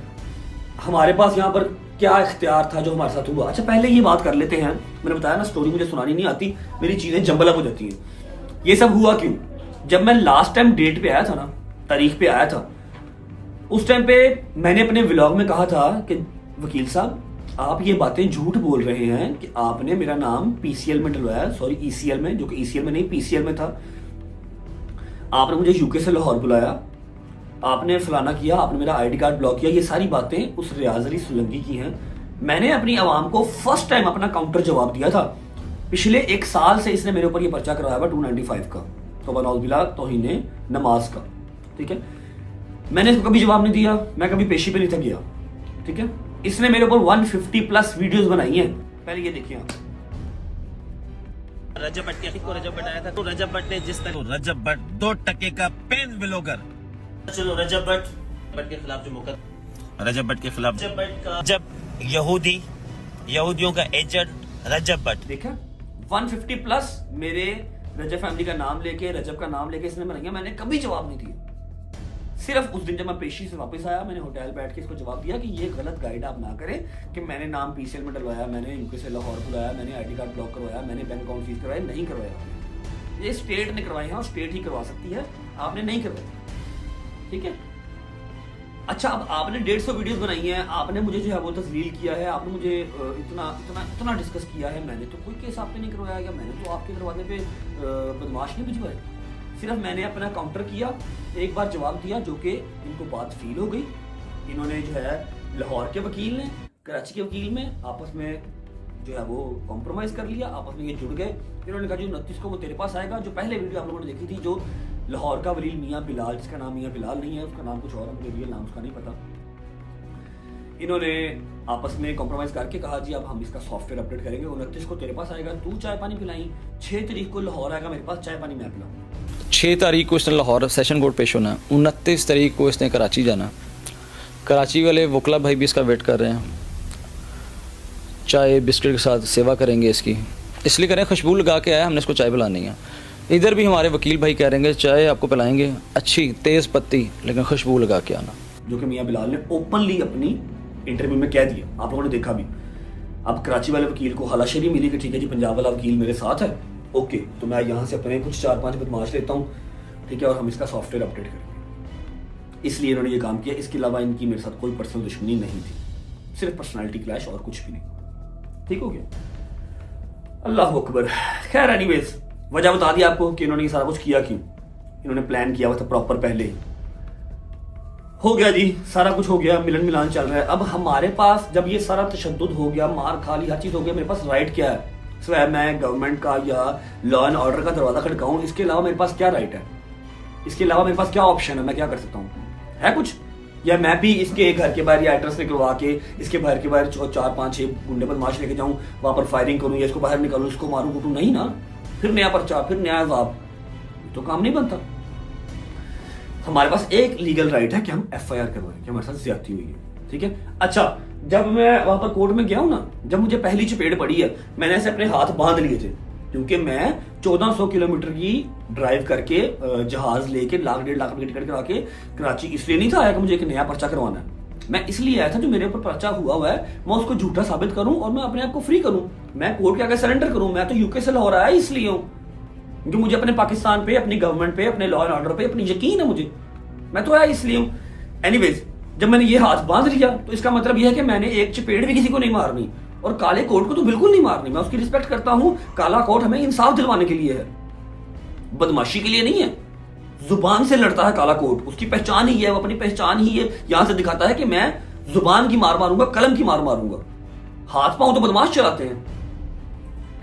[SPEAKER 1] हमारे पास यहाँ पर क्या इख्तियार था जो हमारे साथ हुआ। अच्छा, पहले ये बात कर लेते हैं, मैंने बताया ना स्टोरी मुझे सुनानी नहीं आती, मेरी चीज़ें जंबल हो जाती हैं। ये सब हुआ क्यों? जब मैं लास्ट टाइम डेट पे आया था ना, तारीख पे आया था, उस टाइम पे मैंने अपने व्लॉग में कहा था कि वकील साहब आप ये बातें झूठ बोल रहे हैं कि आपने मेरा नाम पीसीएल में डलवाया, सॉरी ईसीएल में, जो कि ईसीएल में नहीं पीसीएल में था। आपने मुझे यूके से लाहौर बुलाया, आपने फलाना किया, आपने मेरा आईडी कार्ड ब्लॉक किया। ये सारी बातें उस रियाज अली सोलंकी की हैं। मैंने अपनी आवाम को फर्स्ट टाइम अपना काउंटर जवाब दिया था। पिछले 1 साल से इसने मेरे ऊपर ये पर्चा करवाया हुआ 295 का, तौबा तौहीन नमाज का, ठीक है। मैंने इसको कभी जवाब नहीं दिया, मैं कभी पेशी पे नहीं था गया, ठीक है। इसने मेरे ऊपर 150+ वीडियोस बनाई हैं। पहले ये देखिए आप।
[SPEAKER 11] रजब भट्ट को रजब भट्ट आया था, तो रजब भट्ट ने जिस तरह रजब भट्ट 2 टके का पेन ब्लॉगर, चलो रजब भट्ट के खिलाफ जो मुकदमा, रजब भट्ट के खिलाफ, रजब भट्ट का जब यहूदियों का एजेंट रजब भट्ट,
[SPEAKER 1] देखा 150+ मेरे रजब फैमिली का नाम लेके, रजब का नाम लेके इसने बनाई। मैंने कभी जवाब नहीं दिया। सिर्फ उस दिन जब मैं पेशी से वापस आया, मैंने होटल बैठ के इसको जवाब दिया कि ये गलत गाइड आप ना करें कि मैंने नाम पीसीएल में डलवाया, मैंने यूके से लाहौर बुलाया, मैंने आईडी कार्ड ब्लॉक करवाया, मैंने बैंक अकाउंट सीज करवाया। नहीं करवाया, ये स्टेट ने करवाई है और स्टेट ही करवा सकती है, आपने नहीं करवाया, ठीक है। अच्छा, अब आपने 150 वीडियोस बनाई हैं, आपने मुझे जो है वो तस्लील किया है, आपने मुझे इतना डिस्कस किया है। मैंने तो कोई केस आपने नहीं करवाया, या मैंने तो आपके दरवाजे पे बदमाश नहीं भिजवाए। सिर्फ मैंने अपना काउंटर किया, एक बार जवाब दिया, जो कि इनको बात फील हो गई। इन्होंने जो है लाहौर के वकील ने कराची के वकील में आपस में जो है वो कॉम्प्रोमाइज़ कर लिया, आपस में ये जुड़ गए। इन्होंने कहा जो 29 को वो तेरे पास आएगा। जो पहले वीडियो आप लोगों ने देखी थी, जो लाहौर का वलील मियाँ बिलाल, जिसका नाम मियाँ बिलाल नहीं है, उसका नाम कुछ और है, मुझे रियल नाम उसका नहीं पता। इन्होंने आपस में कॉम्प्रोमाइज़ करके कहा जी अब हम इसका सॉफ्टवेयर अपडेट करेंगे, 29 को तेरे पास आएगा, तू चाय पानी पिलाई, 6 तारीख को लाहौर आएगा मेरे पास, चाय पानी मैं पिलाऊँ।
[SPEAKER 10] 6 तारीख को इसने लाहौर सेशन कोर्ट पेश होना है, 29 तारीख को इसने कराची जाना। कराची वाले वकला भाई भी इसका वेट कर रहे हैं, चाय बिस्किट के साथ सेवा करेंगे इसकी, इसलिए करें खुशबू लगा के आया, हमने इसको चाय पिलानी है। इधर भी हमारे वकील भाई कह रहे हैं चाय आपको पिलाएंगे अच्छी तेज़ पत्ती, लेकिन खुशबू लगा के आना,
[SPEAKER 1] जो कि मियाँ बिलाल ने ओपनली अपनी इंटरव्यू में कह दिया, आप लोगों ने देखा भी। अब कराची वाले वकील को हलाशरी मिली कि ठीक है जी पंजाब वाला वकील मेरे साथ है, ओके, तो मैं यहाँ से अपने कुछ 4-5 बदमाश लेता हूँ, ठीक है, और हम इसका सॉफ्टवेयर अपडेट करेंगे। इसलिए इन्होंने ये काम किया। इसके अलावा इनकी मेरे साथ कोई पर्सनल दुश्मनी नहीं थी, सिर्फ पर्सनालिटी क्लैश और कुछ भी नहीं। ठीक हो गया, अल्लाह अकबर। खैर एनीवेज, वजह बता दी आपको कि इन्होंने ये सारा कुछ किया क्यों। इन्होंने प्लान किया हुआ था प्रॉपर, पहले ही हो गया जी, सारा कुछ हो गया, मिलन मिलान चल रहा है। अब हमारे पास जब ये सारा तशद्दुद हो गया, मार खा ली, हर चीज हो गया, मेरे पास राइट क्या है? सिवाय मैं गवर्नमेंट का या लॉ एंड ऑर्डर का दरवाजा खड़काऊं, इसके अलावा मेरे पास क्या राइट है? इसके अलावा मेरे पास क्या ऑप्शन है? मैं क्या कर सकता हूँ? है कुछ? या मैं भी इसके घर के बाहर या एड्रेस निकलवा के इसके घर के बाहर 4-5-6 गुंडे बदमाश लेके जाऊं, वहां पर फायरिंग करूं, या इसको बाहर निकालूं, इसको मारूं कूटूं? नहीं ना, फिर नया पर्चा, फिर नया जवाब, तो काम नहीं बनता। हमारे पास एक लीगल राइट है कि हम FIR करवाएं कि हमारे साथ ज्यादती हुई है, ठीक है। अच्छा, जब मैं वहां पर कोर्ट में गया हूं ना, जब मुझे पहली चपेट पड़ी है, मैंने ऐसे अपने हाथ बांध लिए थे, क्योंकि मैं 1400 किलोमीटर की ड्राइव करके जहाज लेके 1.5 लाख की टिकट करा के कराची इसलिए नहीं था आया कि मुझे एक नया पर्चा करवाना है। मैं इसलिए आया था जो मेरे ऊपर पर्चा हुआ है मैं उसको झूठा साबित करूं और मैं अपने आप को फ्री करूं, मैं कोर्ट के आगे सरेंडर करूं। मैं तो यूके से लाहौर आया इसलिए हूं क्योंकि मुझे अपने पाकिस्तान पे, अपनी गवर्नमेंट पे, अपने लॉ एंड ऑर्डर पे अपनी यकीन है मुझे, मैं तो आया इसलिए हूं। एनीवेज, जब मैंने ये हाथ बांध लिया तो इसका मतलब यह है कि मैंने एक चपेट भी किसी को नहीं मारनी, और काले कोट को तो बिल्कुल नहीं मारनी। मैं उसकी रिस्पेक्ट करता हूं, काला कोट हमें इंसाफ दिलवाने के लिए है, बदमाशी के लिए नहीं है। जुबान से लड़ता है काला कोट, उसकी पहचान ही है, वो अपनी पहचान ही है, यहां से दिखाता है कि मैं जुबान की मार मारूंगा, कलम की मार मारूंगा। हाथ पांव तो बदमाश चलाते हैं।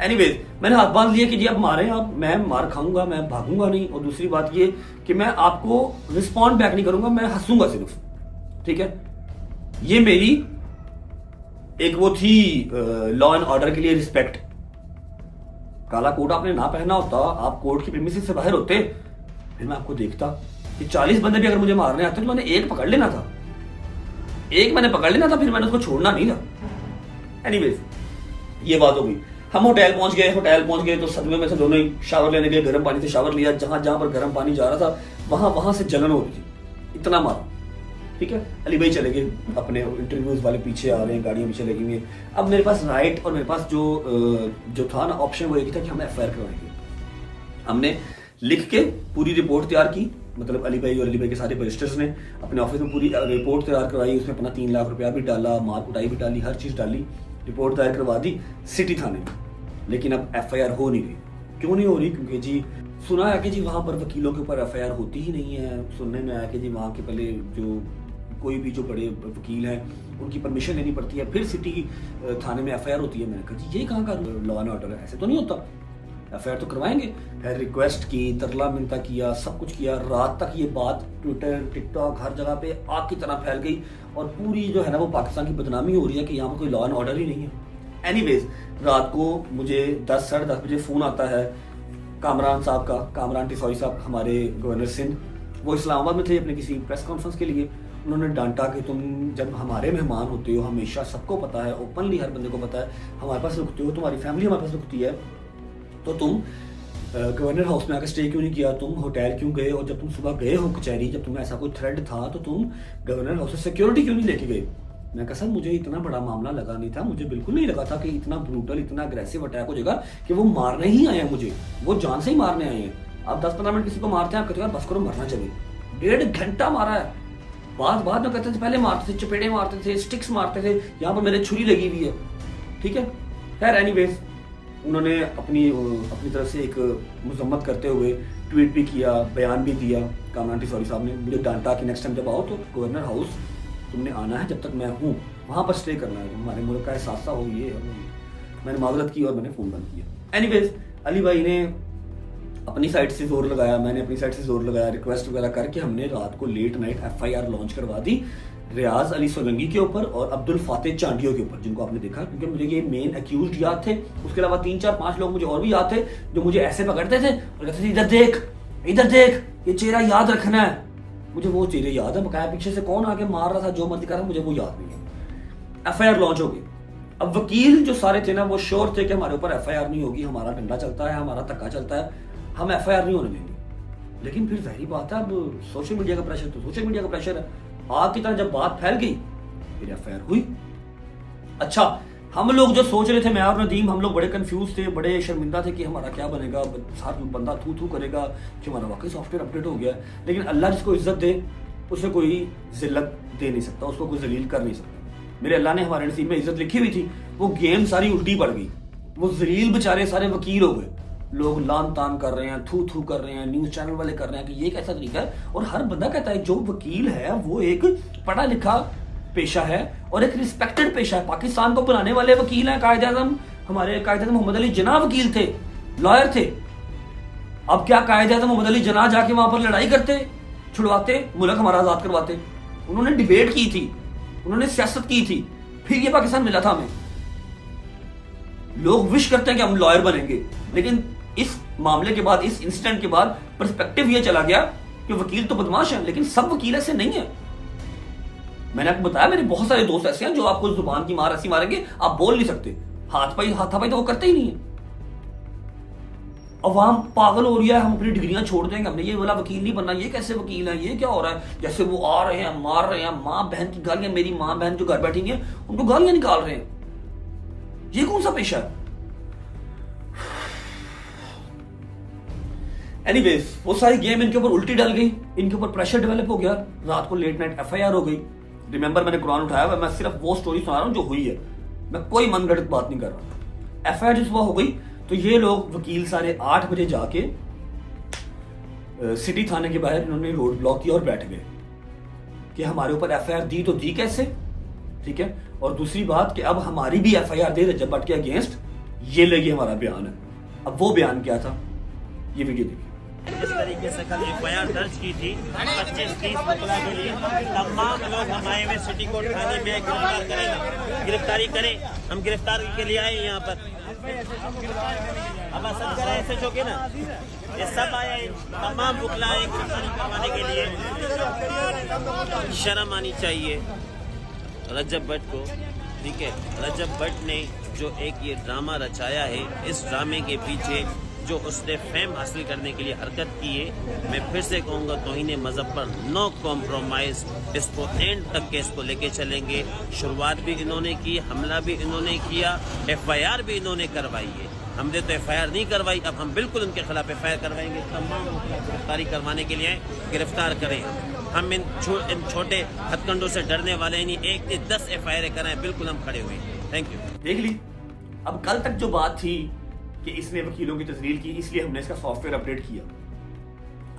[SPEAKER 1] एनीवेज, मैंने हाथ बांध लिया कि जी अब मारें आप, मैं मार खाऊंगा, मैं भागूंगा नहीं। और दूसरी बात ये कि मैं आपको रिस्पॉन्ड बैक नहीं करूंगा, मैं हंसूंगा सिर्फ, ठीक है। ये मेरी एक वो थी लॉ एंड ऑर्डर के लिए रिस्पेक्ट। काला कोट आपने ना पहना होता, आप कोर्ट की प्रीमिसेस से बाहर होते, फिर मैं आपको देखता कि 40 बंदे भी अगर मुझे मारने आते तो मैंने एक पकड़ लेना था, एक मैंने पकड़ लेना था, फिर मैंने उसको छोड़ना नहीं था। एनीवेज, ये बात हो गई। हम होटल पहुंच गए तो सदमे में से दोनों ही शावर लेने गए, गर्म पानी से शावर लिया। जहां जहां पर गर्म पानी जा रहा था वहां से जलन हो रही थी, इतना मारा, ठीक है। अली भाई चले गए अपने इंटरव्यूज वाले, पीछे आ रहे हैं, गाड़ियां पीछे लगी हुई हैं। अब मेरे पास राइट और मेरे पास जो था ना ऑप्शन, वो एक था कि हम FIR करवाएंगे। हमने लिख के पूरी रिपोर्ट तैयार की, मतलब अली भाई और अली भाई के सारे बैरिस्टर्स ने अपने ऑफिस में पूरी रिपोर्ट तैयार करवाई, उसमें अपना 3 लाख रुपया भी डाला, मार कुटाई भी डाली, हर चीज़ डाली। रिपोर्ट दायर करवा दी सिटी थाने में, लेकिन अब FIR हो नहीं रही। क्यों नहीं हो रही? क्योंकि जी सुना है कि जी वहाँ पर वकीलों के ऊपर FIR होती ही नहीं है। सुनने में आया कि जी वहाँ के पहले जो कोई भी जो बड़े वकील हैं उनकी परमिशन लेनी पड़ती है, फिर सिटी थाने में FIR होती है। मैंने कहा जी ये कहाँ का लॉ एंड ऑर्डर है, ऐसे तो नहीं होता। FIR तो करवाएंगे। फिर रिक्वेस्ट की, तरला मिनता किया, सब कुछ किया। रात तक ये बात ट्विटर, टिकटॉक हर जगह पे आग की तरह फैल गई और पूरी जो है ना वो पाकिस्तान की बदनामी हो रही है कि यहाँ पर कोई लॉ एंड ऑर्डर ही नहीं है। एनीवेज, रात को मुझे 10 साढ़े 10 बजे फ़ोन आता है कामरान साहब का, कामरान टिसौरी साहब हमारे गवर्नर सिंध, वो इस्लामाबाद में थे अपने किसी प्रेस कॉन्फ्रेंस के लिए। उन्होंने डांटा कि तुम जब हमारे मेहमान होते हो, हमेशा सबको पता है, ओपनली हर बंदे को पता है, हमारे पास रुकते हो, तुम्हारी फैमिली हमारे पास रुकती है, तो तुम गवर्नर हाउस में आकर स्टे क्यों नहीं किया, तुम होटल क्यों गए, और जब तुम सुबह गए हो कचहरी, जब तुम्हें ऐसा कोई थ्रेड था तो तुम गवर्नर हाउस से सिक्योरिटी क्यों नहीं लेके गए। मैं कहा सर मुझे इतना बड़ा मामला लगा नहीं था, मुझे बिल्कुल नहीं लगा था कि इतना ब्रूटल, इतना अग्रेसिव अटैक हो जाएगा कि वो मारने ही आए हैं मुझे, वो जान से ही मारने आए हैं। आप 10-15 मिनट किसी को मारते हैं, आप कहते हैं बस करो मरना चाहिए। 1.5 घंटा मारा है। बाद में कहते थे पहले मारते थे, चपेड़े मारते थे, स्टिक्स मारते थे, यहाँ पर मेरे छुरी लगी हुई है। ठीक है, खैर एनीवेज उन्होंने अपनी तरफ से एक मजम्मत करते हुए ट्वीट भी किया, बयान भी दिया। कामरान टिसौरी साहब ने मुझे डांटा कि नेक्स्ट टाइम जब आओ तो गवर्नर हाउस तुमने आना है, जब तक मैं हूँ वहाँ पर स्टे करना है, हमारे मुल्क का एहसास हो। ये मैंने माजरत की और मैंने फ़ोन बंद किया। एनीवेज, अली भाई ने अपनी साइड से जोर लगाया, मैंने अपनी साइड से जोर लगाया, रिक्वेस्ट वगैरह करके हमने रात को लेट नाइट FIR लॉन्च करवा दी रियाज अली सोलंकी के ऊपर और अब्दुल फातेह चांडियो के ऊपर, जिनको आपने देखा, क्योंकि मुझे ये मेन अक्यूज्ड याद थे। उसके अलावा 3-4-5 लोग मुझे और भी याद थे जो मुझे ऐसे पकड़ते थे और कहते थे इधर देख, इधर देख, ये चेहरा याद रखना है। मुझे वो चेहरे याद है, बकाया पीछे से कौन आके मार रहा था, जो मर्जी कर रहा, मुझे वो याद नहीं है। FIR लॉन्च हो गई। अब वकील जो सारे थे ना वो श्योर थे कि हमारे ऊपर FIR नहीं होगी, हमारा डंडा चलता है, हमारा धक्का चलता है, हम FIR नहीं होने देंगे। लेकिन फिर जाहिर बात है, अब सोशल मीडिया का प्रेशर तो सोशल मीडिया का प्रेशर है। आग की तरह जब बात फैल गई फिर FIR हुई। अच्छा, हम लोग जो सोच रहे थे, मैं और नदीम, हम लोग बड़े कंफ्यूज थे, बड़े शर्मिंदा थे कि हमारा क्या बनेगा, साथ बंदा थू थू करेगा कि हमारा वाकई सॉफ्टवेयर अपडेट हो गया। लेकिन अल्लाह जिसको इज्जत दे उसे कोई जिल्लत दे नहीं सकता, उसको कोई जलील कर नहीं सकता। मेरे अल्लाह ने हमारे नसीब में इज्जत लिखी हुई थी, वो गेम सारी उल्टी पड़ गई। वो जलील बेचारे सारे वकील हो गए। लोग लान तान कर रहे हैं, थू थू कर रहे हैं, न्यूज चैनल वाले कर रहे हैं कि ये कैसा तरीका है। और हर बंदा कहता है जो वकील है वो एक पढ़ा लिखा पेशा है और एक रिस्पेक्टेड पेशा है। पाकिस्तान को बनाने वाले वकील हैं कायदे आज़म, हमारे कायदे आज़म मोहम्मद अली जिन्ना वकील थे, लॉयर थे। अब क्या कायदे आज़म मोहम्मद अली जिन्ना जाके वहां पर लड़ाई करते, छुड़वाते, मुल्क हमारा आजाद करवाते? उन्होंने डिबेट की थी, उन्होंने सियासत की थी, फिर ये पाकिस्तान मिला था हमें। लोग विश करते हैं कि हम लॉयर बनेंगे, लेकिन इस मामले के बाद, इस इंसिडेंट के बाद पर्सपेक्टिव ये चला गया कि वकील तो बदमाश है, लेकिन सब वकील ऐसे नहीं है। मैंने आपको बताया मेरे बहुत सारे दोस्त ऐसे हैं जो आपको जुबान की मार ऐसी मारेंगे आप बोल नहीं सकते, हाथापाई तो वो करते ही नहीं है। अवाम पागल हो रही है, हम अपनी डिग्रियां छोड़ देंगे, हमने ये वाला वकील नहीं बनना, ये कैसे वकील है, ये क्या हो रहा है। जैसे वो आ रहे हैं, मार रहे हैं, माँ बहन की गालियां, मेरी माँ बहन जो घर बैठी है उनको गालियां निकाल रहे हैं। ये कौन सा पेशा है? एनीवेज, वो सारी गेम इनके ऊपर उल्टी डल गई, इनके ऊपर प्रेशर डेवलप हो गया, रात को लेट नाइट FIR हो गई। रिमेंबर, मैंने कुरान उठाया हुआ, मैं सिर्फ वो स्टोरी सुना रहा हूं जो हुई है, मैं कोई मनगढ़ंत बात नहीं कर रहा। FIR जो सुबह हो गई तो ये लोग वकील साढ़े 8 बजे जाके सिटी थाने के बाहर इन्होंने रोड ब्लॉक किया और बैठ गए कि हमारे ऊपर FIR दी तो दी कैसे, ठीक है। और दूसरी बात कि अब हमारी भी FIR दे रजब भट्ट के अगेंस्ट, ये लगी हमारा बयान है। अब वो बयान क्या था, ये वीडियो देखिए।
[SPEAKER 11] जिस तरीके से कल FIR दर्ज की थी 25-30 मुकला के लिए, तमाम लोग हमारे में सिटी कोर्ट थाने में गिरफ्तार करेंगे, गिरफ्तारी करें, हम गिरफ्तारी के लिए आए यहाँ पर। अब असद करें SHO के ना, ये सब आए, तमाम मुकला आए गिरफ्तारी करवाने के लिए। शर्म आनी चाहिए रजब भट्ट को, ठीक है। रजब भट्ट ने जो एक ये ड्रामा रचाया है, इस ड्रामे के पीछे जो उसने फेम हासिल करने के लिए हरकत की है, मैं फिर से कहूँगा तौहीन मज़हब पर नो कॉम्प्रोमाइज़, इसको एंड तक के इसको लेके चलेंगे। शुरुआत भी इन्होंने की, हमला भी इन्होंने किया, FIR भी इन्होंने करवाई है। हमने तो FIR नहीं करवाई, अब हम बिल्कुल उनके खिलाफ FIR करवाएंगे। तमाम गिरफ्तारी करवाने के लिए गिरफ्तार करें। हम इन छोटे हथकंडों से डरने वाले नहीं, 1 नहीं 10 FIR कराएं, बिल्कुल हम खड़े हुए। Thank you.
[SPEAKER 1] देख ली। अब कल तक जो बात थी कि इसने वकीलों की तस्लील की इसलिए हमने इसका सॉफ्टवेयर अपडेट किया,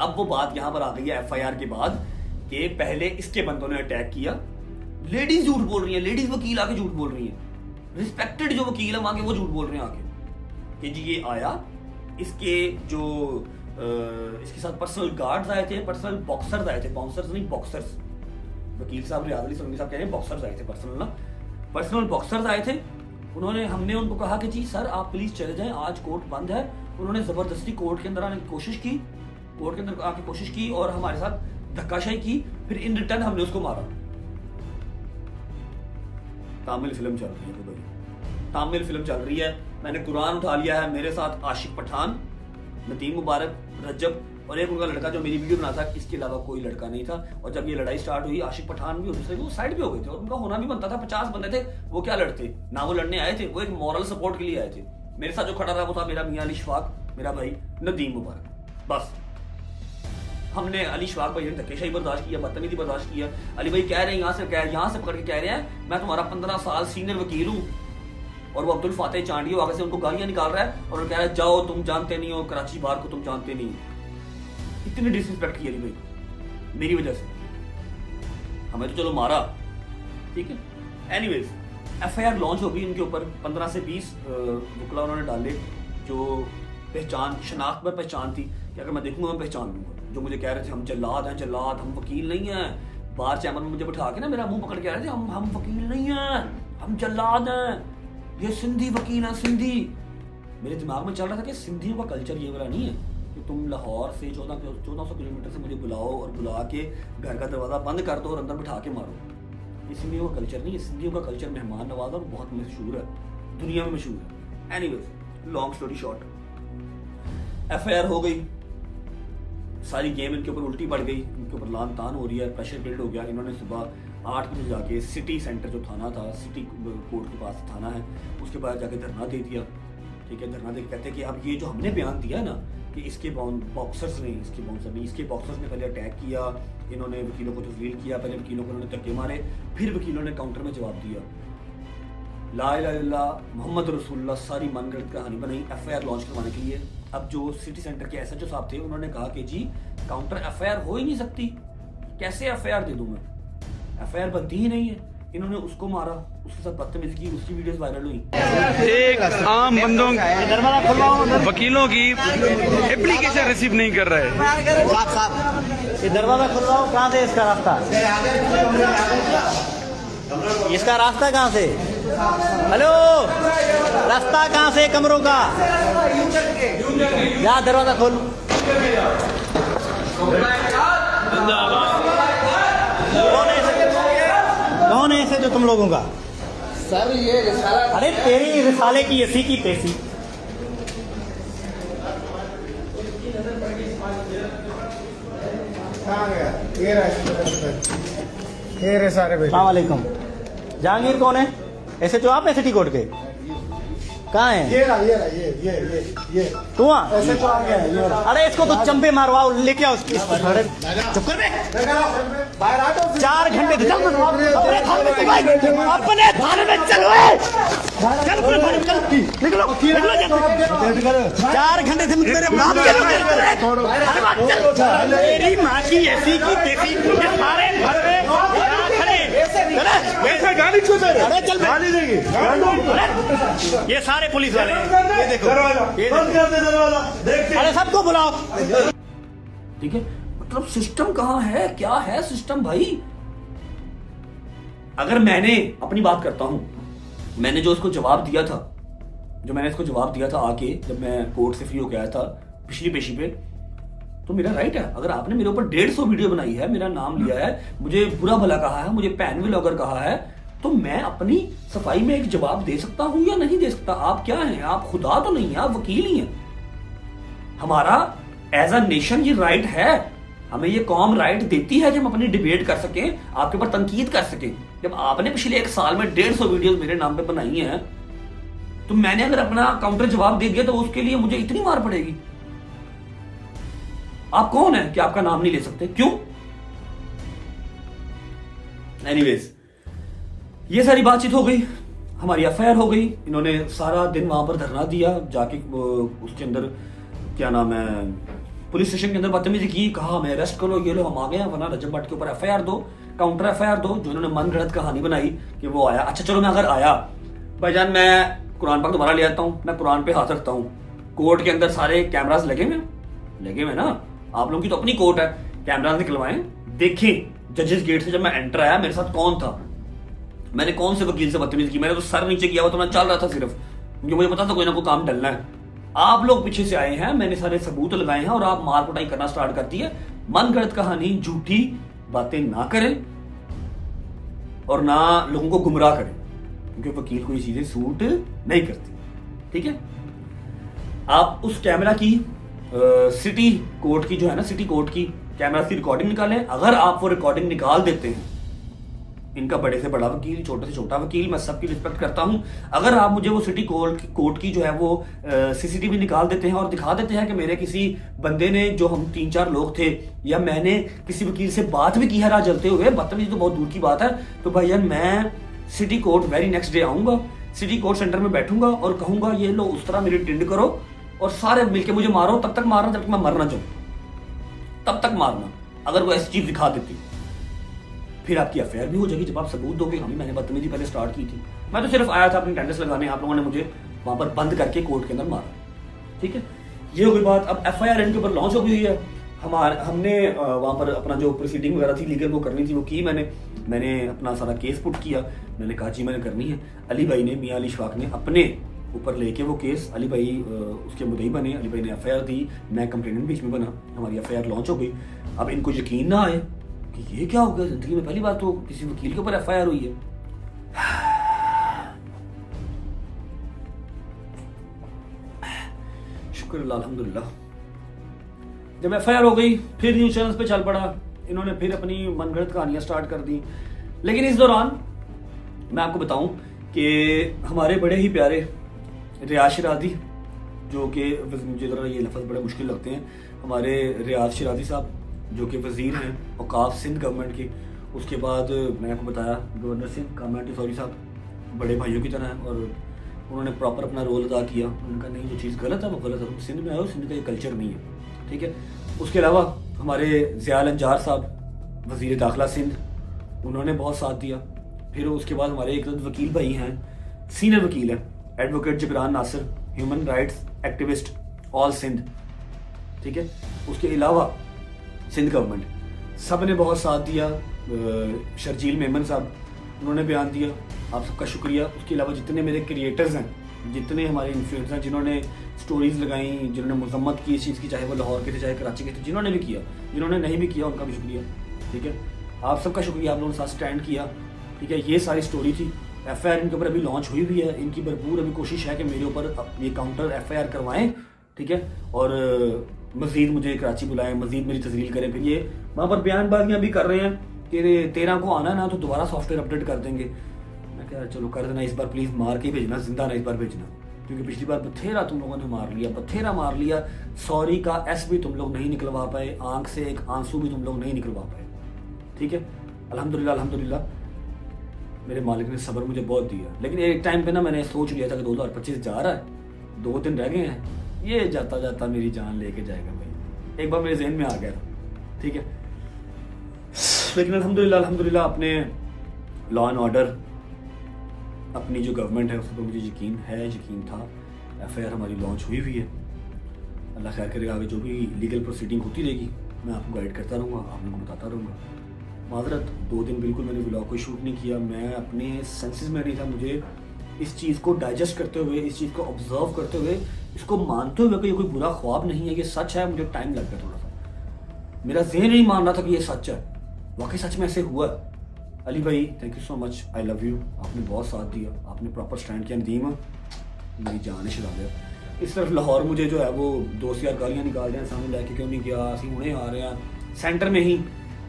[SPEAKER 1] अब वो बात यहां पर आ गई है एफआईआर के बाद कि पहले इसके बंदों ने अटैक किया। लेडीज झूठ बोल रही हैं, लेडीज वकील आके झूठ बोल रही हैं, रिस्पेक्टेड जो वकील है वहां के वो झूठ बोल रहे हैं आके कि जी ये आया, इसके जो इसके साथ पर्सनल गार्ड्स आए थे, पर्सनल बॉक्सर्स आए थे, बाउंसर्स नहीं बॉक्सर्स, वकील साहब रियाज अली सलमी साहब कह रहे हैं बॉक्सर्स आए थे, पर्सनल बॉक्सर्स आए थे। हमने उनको कहा कि जी सर आप प्लीज चले जाएं, आज कोर्ट बंद है। उन्होंने जबरदस्ती कोर्ट के अंदर आने की कोशिश की, कोर्ट के अंदर आके कोशिश की और हमारे साथ धक्काशाही की, फिर इन रिटर्न हमने उसको मारा। तामिल फिल्म चल रही है भाई, तामिल फिल्म चल रही है। मैंने कुरान उठा लिया है, मेरे साथ आशिक पठान, नदीम मुबारक, रजब और एक उनका लड़का जो मेरी वीडियो बना था, इसके अलावा कोई लड़का नहीं था। और जब ये लड़ाई स्टार्ट हुई आशिक पठान भी दूसरे वो साइड पे हो गए थे और उनका होना भी बनता था। 50 बंदे थे, वो क्या लड़ते ना, वो लड़ने आए थे, वो एक मॉरल सपोर्ट के लिए आए थे। मेरे साथ जो खड़ा रहा वो था मेरा मियां अली शफाक, मेरा भाई नदीम मुबारक। बस हमने अली शफाक भाई ने धक्केशाही बर्दाश्त किया, बदतमीजी बर्दाश्त किया। अली भाई कह रहे हैं यहाँ से पकड़ के कह रहे हैं मैं तुम्हारा 15 साल सीनियर वकील हूँ, और वो अब्दुल फातेह चांडियो आगे से उनको गालियां निकाल रहा है और कह रहा है जाओ तुम जानते नहीं हो, कराची बार को तुम जानते नहीं हो। इतनी डिसरिस्पेक्ट की अली भाई मेरी वजह से, हमें तो चलो मारा, ठीक है। एनीवेज एफआईआर लॉन्च हो गई इनके ऊपर, 15 से 20 वकला उन्होंने डाले जो पहचान शनाख्त पर पहचान थी कि अगर मैं देखूंगा मैं पहचान लूंगा। जो मुझे कह रहे थे हम जल्लाद हैं, जल्लाद, हम वकील नहीं हैं। बाहर चैम्बर में मुझे बिठा के ना मेरा मुंह पकड़ के आ रहे थे हम वकील नहीं हैं, हम जल्लाद हैं, ये सिंधी वकील हैं, सिंधी। मेरे दिमाग में चल रहा था कि सिंधियों का कल्चर ये वाला नहीं है कि तुम लाहौर से 1400 किलोमीटर से मुझे बुलाओ और बुला के घर का दरवाजा बंद कर दो और अंदर बिठा के मारो। ये सिंधियों का कल्चर नहीं है। सिंधियों का कल्चर मेहमान नवाज़ा और बहुत मशहूर है, दुनिया में मशहूर है। Anyways long story short, FIR हो गई, सारी गेम इनके ऊपर उल्टी पड़ गई, इनके ऊपर लान तान हो रही है, प्रेशर बिल्ड हो गया। इन्होंने सुबह 8 बजे जाके सिटी सेंटर जो थाना था, सिटी कोर्ट के पास थाना है, उसके बाद जाके धरना दे दिया, ठीक है। धरना दे के कहते हैं कि अब ये जो हमने बयान दिया ना कि इसके बॉक्सर्स ने, इसके बॉक्सर्स ने पहले अटैक किया, इन्होंने वकीलों को तस्लील किया, पहले वकीलों को उन्होंने धक्के मारे, फिर वकीलों ने काउंटर में जवाब दिया, ला इलाहा इल्लल्लाह मोहम्मद रसूलुल्लाह, सारी मनगढ़ंत कहानी बनाई एफआईआर लॉन्च करवाने के लिए। अब जो सिटी सेंटर के एसएचओ साहब थे उन्होंने कहा कि जी काउंटर एफआईआर हो ही नहीं सकती, कैसे एफआईआर दे दूं मैं, एफआईआर बनती ही नहीं है। इन्होंने उसको मारा, उसके साथ बदतमीजी की, उसकी वीडियोस वायरल हुई।
[SPEAKER 3] एक आम बंदों वकीलों की एप्लीकेशन रिसीव नहीं कर रहे हैं।
[SPEAKER 11] ये दरवाजा खुल रहा हो, कहाँ से इसका रास्ता, इसका रास्ता कहाँ से, हेलो रास्ता कहाँ से कमरों का, या दरवाजा खोल। कौन है ऐसे जो तुम लोगों का
[SPEAKER 8] सर ये रिसाला,
[SPEAKER 11] अरे तेरी रिसाले की ऐसी की तैसी। अस्सलाम वालेकुम। जहांगीर कौन है ऐसे जो आप सिटी कोर्ट के कहाँ है, ये तू ऐसे तो आ गया। अरे इसको तो चंपे मारवाओ, लेके आओ चुप कर बे। 4 घंटे से अपने थाने में चलो, चल निकलो, 4 घंटे से मेरे बाप के मेरी माँ की ऐसी की तेसी, ये सारे घर में
[SPEAKER 3] ऐसा गाली क्यों दे रहे?
[SPEAKER 11] अरे चल गाली देंगे, ये सारे पुलिस वाले, ये देखो अरे सबको बुलाओ,
[SPEAKER 1] ठीक है। मतलब सिस्टम कहाँ है, क्या है सिस्टम भाई। अगर मैंने अपनी बात करता हूं, मैंने जो इसको जवाब दिया था, आके जब मैं कोर्ट से फ्री होकर आया था पिछली पेशी पे, तो मेरा राइट है। अगर आपने मेरे ऊपर 150 वीडियो बनाई है, मेरा नाम लिया है, मुझे बुरा भला कहा है, मुझे पैन व्लॉगर कहा है, तो मैं अपनी सफाई में एक जवाब दे सकता हूं या नहीं दे सकता। आप क्या हैं, आप खुदा तो नहीं है, आप वकील ही हैं। हमारा एज अ नेशन ये राइट है, हमें ये कौम राइट देती है कि हम अपनी डिबेट कर सकें, आपके ऊपर तनकीद कर सकें। जब आपने पिछले 1 साल में 150 वीडियोस मेरे नाम पे बनाई हैं, तो मैंने अगर अपना काउंटर जवाब दे दिया तो उसके लिए मुझे इतनी मार पड़ेगी। आप कौन है कि आपका नाम नहीं ले सकते, क्यों? एनीवेज ये सारी बातचीत हो गई, हमारी FIR हो गई। इन्होंने सारा दिन वहाँ पर धरना दिया, जाके उसके अंदर क्या नाम है पुलिस स्टेशन के अंदर बदतमीजी की, कहा हमें अरेस्ट करो, ये लो हम आ गए हैं, वरना रजब भट्ट के ऊपर FIR दो, काउंटर FIR दो। जो इन्होंने मन गढ़ंत कहानी बनाई कि वो आया, अच्छा चलो मैं अगर आया भाईजान, मैं कुरान पाक दोबारा ले आता हूँ, मैं कुरान पे हाथ रखता हूँ, कोर्ट के अंदर सारे कैमरास लगे हुए ना, आप लोगों की तो अपनी कोर्ट है, कैमरास निकलवाएं, देखें जजेस गेट से जब मैं एंटर आया मेरे साथ कौन था, मैंने कौन से वकील से बदतमीजी की, मैंने तो सर नीचे किया हुआ तो मैं चल रहा था सिर्फ, क्योंकि मुझे पता था कोई ना कोई काम डलना है। आप लोग पीछे से आए हैं, मैंने सारे सबूत लगाए हैं और आप मार कुटाई करना स्टार्ट कर दी है। मन गढ़ंत कहानी, झूठी बातें ना करें और ना लोगों को गुमराह करें, क्योंकि वकील को ये चीजें सूट नहीं करती, ठीक है। आप उस कैमरा की सिटी कोर्ट की जो है ना, सिटी कोर्ट की कैमरा की रिकॉर्डिंग निकालें। अगर आप वो रिकॉर्डिंग निकाल देते हैं, इनका बड़े से बड़ा वकील, छोटे से छोटा वकील, मैं सबकी रिस्पेक्ट करता हूं, अगर आप मुझे वो सिटी कोर्ट की जो है वो CCTV निकाल देते हैं और दिखा देते हैं कि मेरे किसी बंदे ने, जो हम 3-4 लोग थे, या मैंने किसी वकील से बात भी की है राह चलते हुए, बदतमीजी तो बहुत दूर की बात है, तो भाईजान मैं city court very next day आऊंगा, सिटी कोर्ट सेंटर में बैठूंगा और कहूंगा ये लो उस तरह मेरी टिंड करो और सारे मिलके मुझे मारो, तब तक मारना जब तक मैं मरना चाहूं, तब तक मारना। अगर वो ऐसी चीज दिखा देती फिर आपकी FIR भी हो जाएगी, जब आप सबूत दोगे हाँ मैंने बदतमीजी पहले स्टार्ट की थी, मैं तो सिर्फ आया था अपनी अटेंडेंस लगाने, आप लोगों ने मुझे वहां पर बंद करके कोर्ट के अंदर मारा, ठीक है। ये हो गई बात। अब FIR इनके ऊपर लॉन्च हो गई है, हमने वहां पर अपना जो प्रोसीडिंग वगैरह थी लीगल वो करनी थी, वो की मैंने अपना सारा केस पुट किया, मैंने कहा जी मैंने करनी है। अली भाई ने, मियां अली इशफाक ने अपने ऊपर लेके वो केस, अली भाई उसके मुद्दई बने, अली भाई ने FIR दी, मैं कंप्लेनेंट बीच में बना, हमारी FIR लॉन्च हो गई। अब इनको यकीन ना आए कि ये क्या हो गया, जिंदगी में पहली बार तो किसी वकील के ऊपर FIR हुई है। शुक्र अल्हम्दुलिल्लाह। जब FIR हो गई फिर न्यूज चैनल्स पे चल पड़ा, इन्होंने फिर अपनी मनगढ़ंत कहानियां स्टार्ट कर दी। लेकिन इस दौरान मैं आपको बताऊं कि हमारे बड़े ही प्यारे रियाज शिराजी, जो कि मुझे जरा ये लफ्ज़ बड़े मुश्किल लगते हैं, हमारे रियाज शिराजी साहब जो कि वजीर हैं औकाफ सिंध गवर्नमेंट के, उसके बाद मैंने आपको बताया गवर्नर सिंध कामरान टिसौरी साहब बड़े भाइयों की तरह हैं और उन्होंने प्रॉपर अपना रोल अदा किया। उनका नहीं, जो चीज़ गलत है वो गलत है, तुम सिंध में आए हो, सिंध का ये कल्चर नहीं है, ठीक है। उसके अलावा हमारे ज़ियाल अंजार साहब वज़ीर दाखिला सिंध, उन्होंने बहुत साथ दिया। फिर उसके बाद हमारे एक वकील भाई हैं, सीनियर वकील हैं, advocate Jibran Nasir, human rights activist all Sindh, ठीक है। उसके अलावा सिंध गवर्नमेंट सब ने बहुत साथ दिया। शर्जील मेमन साहब, उन्होंने बयान दिया, आप सबका शुक्रिया। उसके अलावा जितने मेरे क्रिएटर्स हैं, जितने हमारे इन्फ्लुएंसर्स हैं, जिन्होंने स्टोरीज लगाई, जिन्होंने मजम्मत की इस चीज़ की, चाहे वो लाहौर के थे चाहे कराची के थे, जिन्होंने भी किया, जिन्होंने नहीं भी किया उनका भी शुक्रिया, ठीक है। आप सबका शुक्रिया, आप लोगों ने साथ स्टैंड किया, ठीक है। ये सारी स्टोरी थी। FIR इनके ऊपर अभी लॉन्च हुई भी है, इनकी भरपूर अभी कोशिश है कि मेरे ऊपर ये काउंटर FIR करवाएं, ठीक है, और मज़ीद मुझे कराची बुलाएं, मज़ीद मेरी तस्लील करें। फिर ये वहाँ पर बयानबाजियाँ भी कर रहे हैं कि 13 को आना ना तो दोबारा सॉफ्टवेयर अपडेट कर देंगे। मैं कह रहा चलो कर देना, इस बार प्लीज़ मार के भेजना, जिंदा ना इस बार भेजना, क्योंकि पिछली बार बथेरा तुम लोगों ने मार लिया, बथेरा मार लिया। सॉरी का S भी तुम लोग नहीं निकलवा पाए, आंख से एक आंसू भी तुम लोग नहीं निकलवा पाए, ठीक है। अल्हम्दुलिल्लाह अल्हम्दुलिल्लाह मेरे मालिक ने सब्र मुझे बहुत दिया। लेकिन एक टाइम पे ना मैंने सोच लिया था कि 2025 जा रहा है, 2 दिन रह गए हैं, ये जाता जाता मेरी जान लेके जाएगा भाई, एक बार मेरे जहन में आ गया, ठीक है। लेकिन अल्हम्दुलिल्लाह अल्हम्दुलिल्लाह अपने लॉ एंड ऑर्डर, अपनी जो गवर्नमेंट है उस पर मुझे यकीन है, यकीन था। FIR हमारी लॉन्च हुई है, अल्लाह खैर करेगा। आगे जो भी लीगल प्रोसीडिंग होती रहेगी मैं आपको गाइड करता रहूँगा, आप लोगों को बताता रहूँगा। माजरत 2 दिन बिल्कुल मैंने व्लॉग को शूट नहीं किया, मैं अपने सेंसेस में नहीं था। मुझे इस चीज़ को डाइजेस्ट करते हुए, इस चीज़ को ऑब्जर्व करते हुए, इसको मानते हुए कि ये कोई बुरा ख्वाब नहीं है, ये सच है, मुझे टाइम लग गया थोड़ा सा। मेरा जहन नहीं मान रहा था कि ये सच है, वाकई सच में ऐसे हुआ। अली भाई thank you so much, I love you, आपने बहुत साथ दिया, आपने प्रॉपर स्टैंड किया। नदीम मेरी जान छिड़ा गया। इस तरफ लाहौर मुझे जो है वो दोस्त यार गालियाँ निकाल रहे हैं, सामने लेके क्यों नहीं गया, असं हुणे आ रहे हैं। सेंटर में ही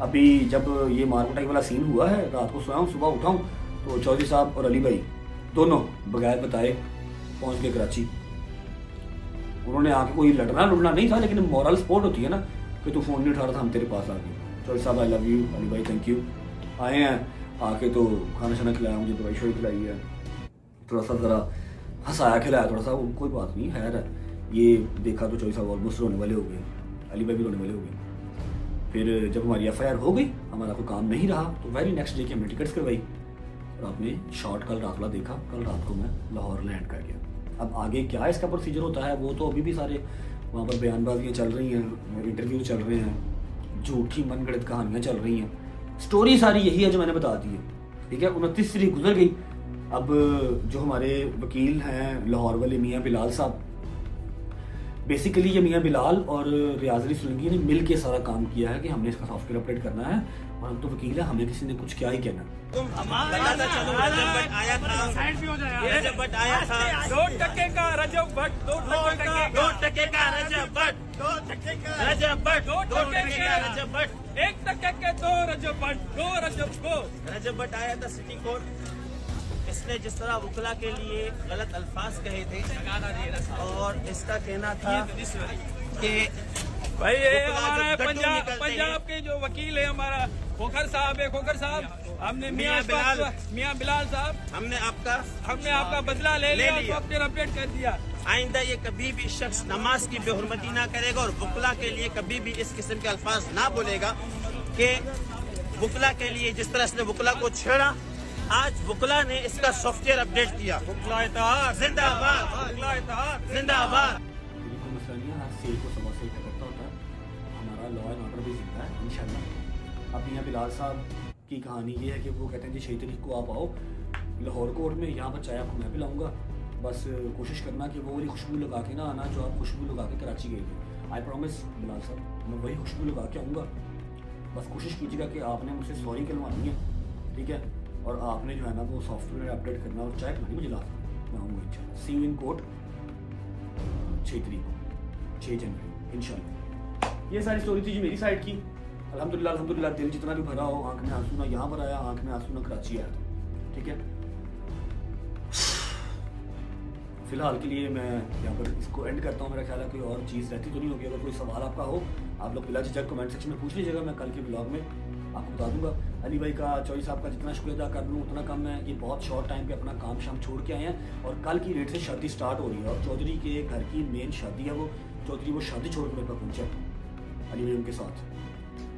[SPEAKER 1] अभी जब ये मारकुटाई वाला सीन हुआ है, रात को सोया हूँ, सुबह उठाऊँ तो चौधरी साहब और अली भाई दोनों बगैर बताए पहुँच गए कराची। उन्होंने आके कोई लड़ना लुड़ना नहीं था, लेकिन मॉरल सपोर्ट होती है ना कि तू फ़ोन नहीं उठा रहा था, हम तेरे पास आ गए। चौधरी साहब आई लव यू, अली भाई थैंक यू। आए हैं, आके तो खाना शाना खिलाया, मुझे दवाई शवाई खिलाई है, थोड़ा सा ज़रा हंसाया खिलाया थोड़ा सा, वो कोई बात नहीं, खैर है। ये देखा तो चौधरी साहब ऑलमोस्ट रोने वाले हो गए, अली भाई भी रोने वाले हो गए। फिर जब हमारी FIR हो गई, हमारा कोई काम नहीं रहा, तो वेरी नेक्स्ट डे की हमने टिकट्स करवाई और आपने शॉर्ट कल रात वाला देखा। कल रात को मैं लाहौर लैंड कर गया। अब आगे क्या इसका प्रोसीजर होता है वो तो अभी भी सारे वहाँ पर बयानबाजियाँ चल रही हैं, इंटरव्यू चल रहे हैं, झूठी मनगढ़ंत कहानियाँ चल रही हैं। स्टोरी सारी यही है जो मैंने बता दी है, ठीक है। 29 तारीख गुजर गई। अब जो हमारे वकील हैं लाहौर वाले मियाँ बिलाल साहब, बेसिकली ये मियाँ बिलाल और रियाज अली सोलंकी ने मिल के सारा काम किया है कि हमने इसका सॉफ्टवेयर अपडेट करना है, और हम तो वकील है, हमें किसी ने कुछ क्या ही कहना।
[SPEAKER 11] रजब भट्ट आया था, रजब भट्ट आया था,
[SPEAKER 9] 2% का रजब भट्ट,
[SPEAKER 11] 2% का रजब भट्ट, रजब भट्ट, 2% का रजब भट्ट,
[SPEAKER 9] 1% के 2 रजब भट्ट, 2 रजब को
[SPEAKER 11] रजब भट्ट आया था सिटी कोर्ट। इसने जिस तरह वकला के लिए गलत अल्फाज कहे थे और इसका कहना था कि
[SPEAKER 9] भाई ये हमारा पंजाब के जो वकील है हमारा खोखर साहब है, खोखर साहब, हमने मियाँ बिलाल साहब, हमने आपका बदला ले लिया, सॉफ्टवेयर अपडेट कर दिया।
[SPEAKER 11] आइंदा ये कभी भी शख्स नमाज की बेहुरमती ना करेगा और वकला के लिए कभी भी इस किस्म के अल्फाज ना बोलेगा कि वकला के लिए जिस तरह इसने वकला को छेड़ा, आज वकला ने इसका सॉफ्टवेयर अपडेट किया। जिंदाबाद, जिंदाबाद।
[SPEAKER 1] कोई मसला नहीं है, हर सेल को सबक से करता होता है, हमारा लॉ एंड ऑर्डर भी जिंदा है इंशाल्लाह। अब मियाँ बिलाल साहब की कहानी ये है कि वो कहते हैं जी 6 तारीख को आप आओ लाहौर कोर्ट में, यहाँ पर चाय आपको मैं पिलाऊंगा, बस कोशिश करना कि वो वाली खुशबू लगा के ना आना जो आप खुशबू लगा के कराची गए थे। आई प्रॉमिस बिलाल साहब, मैं वही खुशबू लगा के आऊँगा, बस कोशिश कीजिएगा कि आपने मुझसे सॉरी कहलवानी है, ठीक है, और आपने जो है ना वो सॉफ्टवेयर अपडेट करना और चाय पिलानी मुझे लास्ट मैं आऊँगा इंशाल्लाह। सी यू इन कोर्ट 6 तारीख को, 6 जनवरी इंशाल्लाह। ये सारी स्टोरी थी जी मेरी साइड की। अल्हम्दुलिल्लाह अल्हम्दुलिल्लाह, दिल जितना भी भरा हो, आंख में आंसू ना यहाँ पर आया, आंख में आंसू ना कराची आया था, ठीक है। फिलहाल के लिए मैं यहाँ पर इसको एंड करता हूँ। मेरा ख्याल है कोई और चीज़ रहती तो नहीं होगी। अगर कोई सवाल आपका हो आप लोग बिला झिझक कमेंट सेक्शन में पूछ लीजिएगा, मैं कल के ब्लॉग में आपको बता दूंगा। अली भाई का, चौधरी साहब का जितना शुक्रिया अदा कर लूँ उतना कम है। ये बहुत शॉर्ट टाइम पे अपना काम शाम छोड़ के आए हैं और कल की डेट से शादी स्टार्ट हो रही है और चौधरी के घर की मेन शादी है वो चौधरी, वो शादी छोड़ के मेरे पास पहुँचा अली भाई उनके साथ।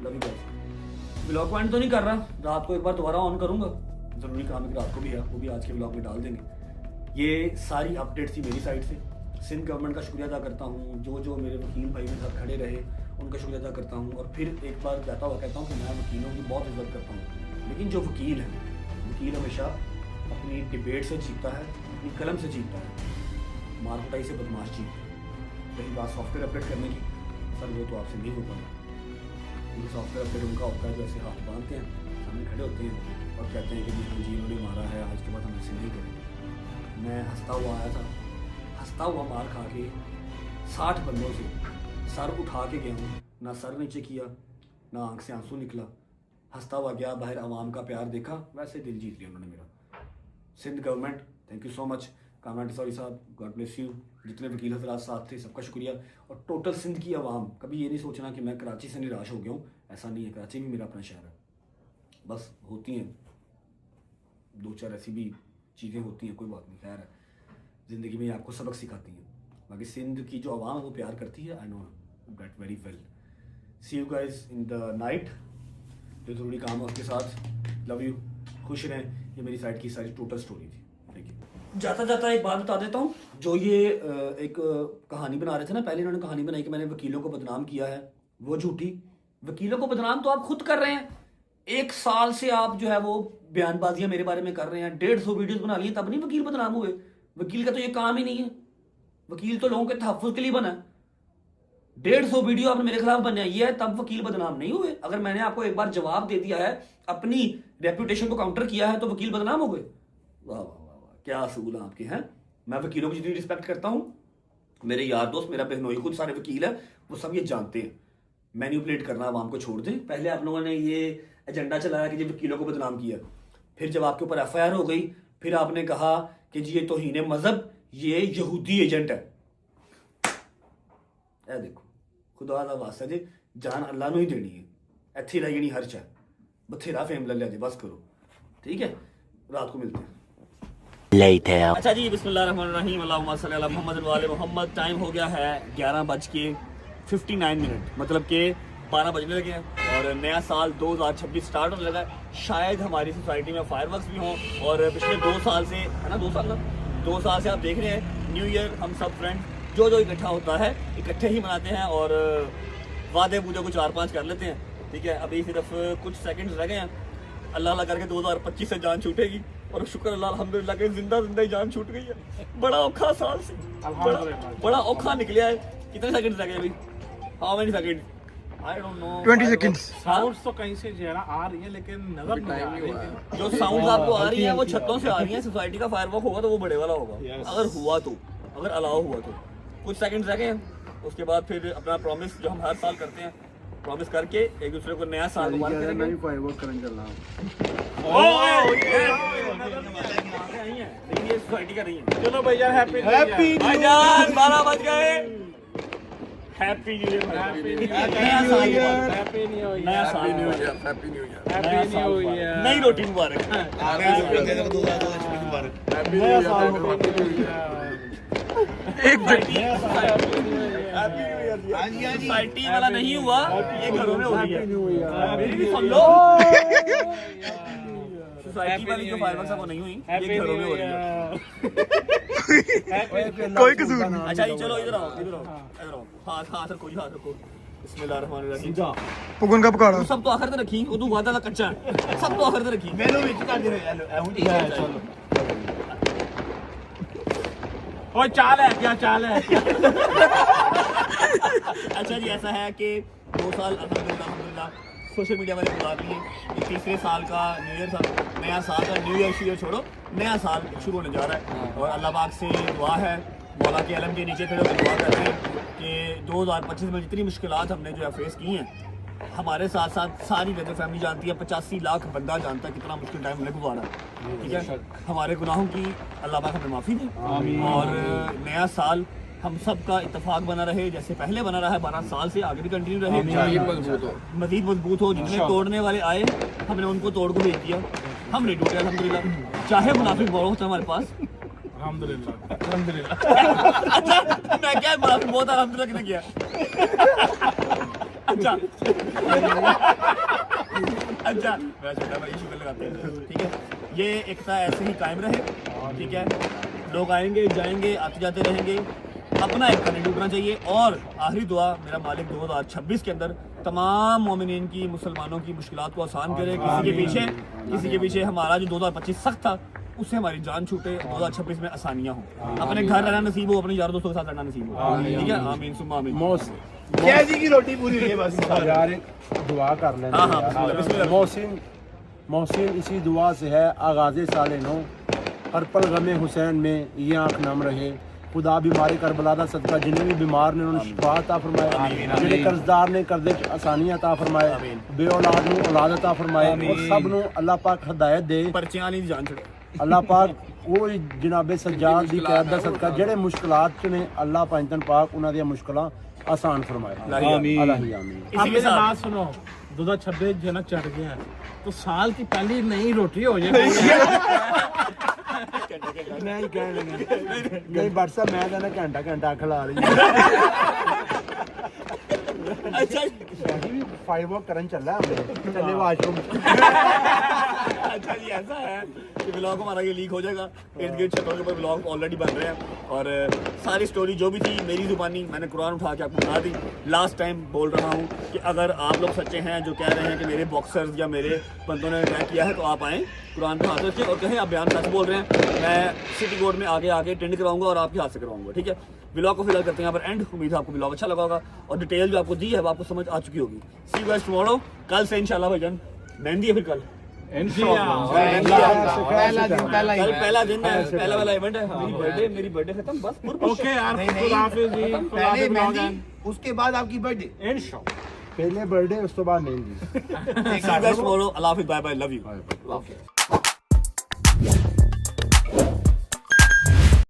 [SPEAKER 1] Love you guys. ब्लॉग को एंड तो नहीं कर रहा, रात को एक बार दोबारा ऑन करूँगा, ज़रूरी काम है कि रात को भी है, वो भी आज के ब्लॉग में डाल देंगे। ये सारी अपडेट थी मेरी साइड से। सिंध गवर्नमेंट का शुक्रिया अदा करता हूँ, जो मेरे वकील भाई मेरे साथ खड़े रहे उनका शुक्रिया अदा करता हूँ। और फिर एक बार कहता हुआ कहता हूँ कि मैं वकीलों की बहुत इज्जत करता हूँ, लेकिन जो वकील है, वकील हमेशा अपनी डिबेट से जीतता है, अपनी कलम से जीतता है, मार कुटाई से बदमाश जीतता है। रही बात सॉफ्टवेयर अपडेट करने की, सर वो तो आपसे नहीं हो पाएगा। क्योंकि सॉफ्टवेयर अपडेट उनका होता है जो ऐसे हाथ बांधते हैं, सामने खड़े होते हैं और कहते हैं कि जी इन्होंने मारा है, आज के बाद हम ऐसे नहीं करेंगे। मैं हंसता हुआ आया था, हंसता हुआ मार खा के 60 बंदों से सर उठा के गया हूँ, ना सर नीचे किया ना आंख से आंसू निकला, हंसता हुआ गया, बाहर आवाम का प्यार देखा, वैसे दिल जीत लिया उन्होंने मेरा। Sindh government thank you so much, Kamran Tessori sahab god bless you, जितने वकील हजरात साथ थे सबका शुक्रिया। और टोटल सिंध की आवाम, कभी ये नहीं सोचना कि मैं कराची से निराश हो गया हूँ, ऐसा नहीं है, कराची भी मेरा अपना शहर है। बस होती हैं 2-4 ऐसी भी चीज़ें होती हैं, कोई बात नहीं, खैर है, ज़िंदगी में आपको सबक सिखाती हैं। बाकी सिंध की जो आवाम है वो प्यार करती है, I know that very well. See you guys in the night, जो ज़रूरी काम है उसके साथ। लव यू, खुश रहें। ये मेरी साइड की सारी टोटल स्टोरी थी। Thank you. जाता जाता एक बात बता देता हूँ, जो ये एक कहानी बना रहे थे ना, पहले इन्होंने कहानी बनाई कि मैंने वकीलों को बदनाम किया है, वो झूठी। वकीलों को बदनाम तो आप खुद कर रहे हैं। 1 साल से आप जो है वो बयानबाजियां मेरे बारे में कर रहे हैं, 150 वीडियोस बना लिए, तब नहीं वकील बदनाम हुए। वकील का तो ये काम ही नहीं है, वकील तो लोगों के तहफ़्फ़ुज़ के लिए बना है। 150 वीडियो आपने मेरे खिलाफ बनाई है, तब वकील बदनाम नहीं हुए। अगर मैंने आपको एक बार जवाब दे दिया है, अपनी रेपुटेशन को काउंटर किया है, तो वकील बदनाम हो गए। वाह वाह वाह वाह, क्या असूल हैं आपके हैं। मैं वकीलों की जितनी रिस्पेक्ट करता हूँ, मेरे यार दोस्त, मेरा बहनोई खुद सारे वकील है, वो सब ये जानते हैं। मैनिपुलेट करना आवाम को छोड़ दें। पहले आप लोगों ने ये एजेंडा चलाया कि जी वकीलों को बदनाम किया, फिर जब आपके ऊपर FIR हो गई, फिर आपने कहा कि जी ये तौहीन मजहब, ये यहूदी एजेंट है। ए देखो, खुदा दा वास्ता जी, जान अल्लाह नूं ही देनी है, इत्थे रह जानी हर चाह, बथेरा फेम ले लिया जी, बस करो, ठीक है। रात को मिलते हैं। अच्छा जी, बिस्मिल्लाहिर्रहमानिर्रहीम, अल्लाहुम्मा सल्ली अला मुहम्मद व आले मोहम्मद। टाइम हो गया है 11:59, मतलब कि 12 बजने लगे हैं और नया साल 2026 स्टार्ट होने लगा है। शायद हमारी सोसाइटी में फायरवर्क्स भी हों और पिछले 2 साल से, है ना 2 साल ना, 2 साल से आप देख रहे हैं न्यू ईयर हम सब फ्रेंड्स जो इकट्ठा होता है इकट्ठे ही मनाते हैं और वादे बूदे को 4-5 कर लेते हैं। ठीक है, अभी सिर्फ कुछ सेकंड्स रह गए हैं, अल्लाह अल्लाह करके 2025 से जान छूटेगी और शुक्र अल्लाह अल्हम्दुलिल्लाह के जिंदा ही जान छूट गई है। बड़ा औखा साल से बड़ा औखा निकला है। कितने सेकंड्स रह गए अभी? How many second? I don't know,
[SPEAKER 3] 20 seconds।
[SPEAKER 9] Sounds तो कहीं से जरा आ रही है लेकिन नजर नहीं आ रही है।
[SPEAKER 1] जो साउंड आपको आ रही है वो छतों से आ रही है। सोसाइटी का फायरवर्क होगा तो वो बड़े वाला होगा, अगर हुआ तो, अगर अलाउ हुआ तो। कुछ सेकंड्स रह गए हैं, उसके बाद फिर अपना प्रॉमिस जो हम हर साल करते हैं, प्रॉमिस करके एक दूसरे को नया साल मुबारक करेंगे।
[SPEAKER 7] मैं भी फायरवर्क करने चल रहा हूं।
[SPEAKER 1] ये सोसाइटी का नहीं है।
[SPEAKER 9] चलो भैया, हैप्पी
[SPEAKER 1] भाईजान 12 बज गए। हैप्पी न्यू ईयर, नया साल मुबारक,
[SPEAKER 9] हैप्पी न्यू ईयर,
[SPEAKER 1] नया साल मुबारक,
[SPEAKER 9] हैप्पी न्यू ईयर,
[SPEAKER 1] नई रोटी मुबारक। सोसाइटी वाला नहीं हुआ, ये घरों में हो रही है। मेरी भी सुन लो, सोसाइटी वाली जो फायरवर्क्स है वो नहीं हुई, ये घरों में हो रही है।
[SPEAKER 3] कोई कसूर
[SPEAKER 1] अच्छा जी, चलो इधर आओ, हाथ रखो जी, हाथ रखो। बिस्मिल्लाहिर्रहमानिर्रहीम।
[SPEAKER 3] पुगन का पकाड़ा
[SPEAKER 1] सब तो आखिर तक रखी, वो तू वादा का कच्चा है, सब तो आखिर तक रखी।
[SPEAKER 6] ਮੈਨੂੰ ਵਿੱਚ ਕਰ ਦੇ ਚਲੋ
[SPEAKER 9] ओए चाल है क्या, चाल है
[SPEAKER 1] अच्छा जी, ऐसा है कि 2 साल अल्हम्दुलिल्लाह सोशल मीडिया वाले गुजार लिए। ये तीसरे साल का न्यू ईयर था, नया साल का न्यू ईयर छोड़ो, नया साल शुरू होने जा रहा है और अल्लाह पाक से दुआ है, मौला के अलम के नीचे खड़े होकर दुआ करते हैं कि 2025 में जितनी मुश्किलात हमने जो है फेस की हैं, हमारे साथ साथ सारी गदर फैमिली जानती है, 85 लाख बंदा जानता है कितना मुश्किल टाइम हमने गुजारा। ठीक है, हमारे गुनाहों की अल्लाह पाक हमें माफ़ी दे और नया साल हम सब का इत्तेफाक बना रहे, जैसे पहले बना रहा है 12 साल से, आगे भी कंटिन्यू रहे, मजीद मजबूत हो। जितने तोड़ने वाले आए हमने उनको तोड़ को भेज दिया, हम नहीं टूटे अल्हम्दुलिल्लाह। चाहे मुनाफिक बहुत होता हमारे पास,
[SPEAKER 9] अल्हम्दुलिल्लाह।
[SPEAKER 1] अच्छा मैं क्या मुनाफिक बहुत अल्हम्दुलिल्लाह किसने किया? अच्छा अच्छा, मैं छोटा भाई शुक्र लगाते हैं। ठीक है, ये एकता ऐसे ही कायम रहे। ठीक है, लोग आएंगे जाएंगे, आते जाते रहेंगे, अपना एक नहीं टूटना चाहिए। और आखिरी दुआ, मेरा मालिक 2026 के अंदर तमाम मोमिनीन की, मुसलमानों की मुश्किलात को आसान करे। किसी के पीछे हमारा जो 2025 सख्त था उससे हमारी जान छूटे, 2026 में आसानियाँ हो, अपने घर रहना नसीब हो, अपने यार दोस्तों के साथ रहना नसीब हो। ठीक है, आमीन सुम्मा आमीन।
[SPEAKER 6] कैसी की रोटी पूरी हुई है बस
[SPEAKER 7] यार एक दुआ कर लेना। मोहसिन इसी दुआ से है, आगाज़े साले नो हर पल गमे हुसैन में ये आँख नम रहे। खुदा बीमारी करबला दा सदका जिन्हें भी बीमार ने उन्होंने शिफा अता फरमाए, जिन्हें कर्जदार ने कर्जे च आसानियां अता फरमाए, बे औलाद नूं औलाद अता फरमाए और सब नूं अल्लाह पाक हिदायत दे।
[SPEAKER 1] पर्चियां वाली जान छड़े
[SPEAKER 7] अल्लाह पाक वो जनाबे सज्जाद दी कैद दा सदका जेड़े मुश्किलात च ने, अल्लाह पंजतन पाक उन्हां दी मुश्किलां आसान फरमाए। आमीन आमीन।
[SPEAKER 9] अब मेरी बात सुनो, 2026 जना चढ़ गया है तो साल की पहली नई रोटी हो जाए।
[SPEAKER 7] नहीं कहने नहीं व्हाट्सएप मैं कहना घंटा खिला रही
[SPEAKER 1] अच्छा
[SPEAKER 7] फायरवर्क करन चल रहा है, चले वाशरूम।
[SPEAKER 1] अच्छा जी, ऐसा है कि ब्लॉग हमारा ये लीक हो जाएगा, इर्द गिर्द छतों के ऊपर ब्लॉग ऑलरेडी बन रहे हैं और सारी स्टोरी जो भी थी मेरी जुबानी, मैंने कुरान उठा के आपको बता दी। लास्ट टाइम बोल रहा हूँ कि अगर आप लोग सच्चे हैं जो कह रहे हैं कि मेरे बॉक्सर्स या मेरे बंदों ने क्या किया है, तो आप आएँ कुरान पे हाथ रखें और कहें आप बयान सच बोल रहे हैं। मैं सिटी कोर्ट में आगे टेंड कराऊंगा और आपके हाथ से करवाऊंगा। ठीक है, ब्लॉग को फिलहाल करते हैं यहाँ पर एंड। उम्मीद है आपको ब्लॉग अच्छा लगा होगा और डिटेल जो आपको दी है वो आपको समझ आ चुकी होगी। सी यू गाइस टुमारो, कल से इंशाल्लाह भाईजान मेहंदी है, फिर कल
[SPEAKER 6] पहला दिन है,
[SPEAKER 1] पहला वाला इवेंट है। मेरी बर्थडे खत्म बस।
[SPEAKER 9] ओके यार,
[SPEAKER 6] पहले मेहंदी, उसके बाद आपकी बर्थडे
[SPEAKER 9] इंशाल्लाह।
[SPEAKER 7] पहले बर्थडे उस तो बाद मेहंदी।
[SPEAKER 1] सी यू गाइस टुमारो, अल्लाह हाफिज़, बाय बाय, लव यू।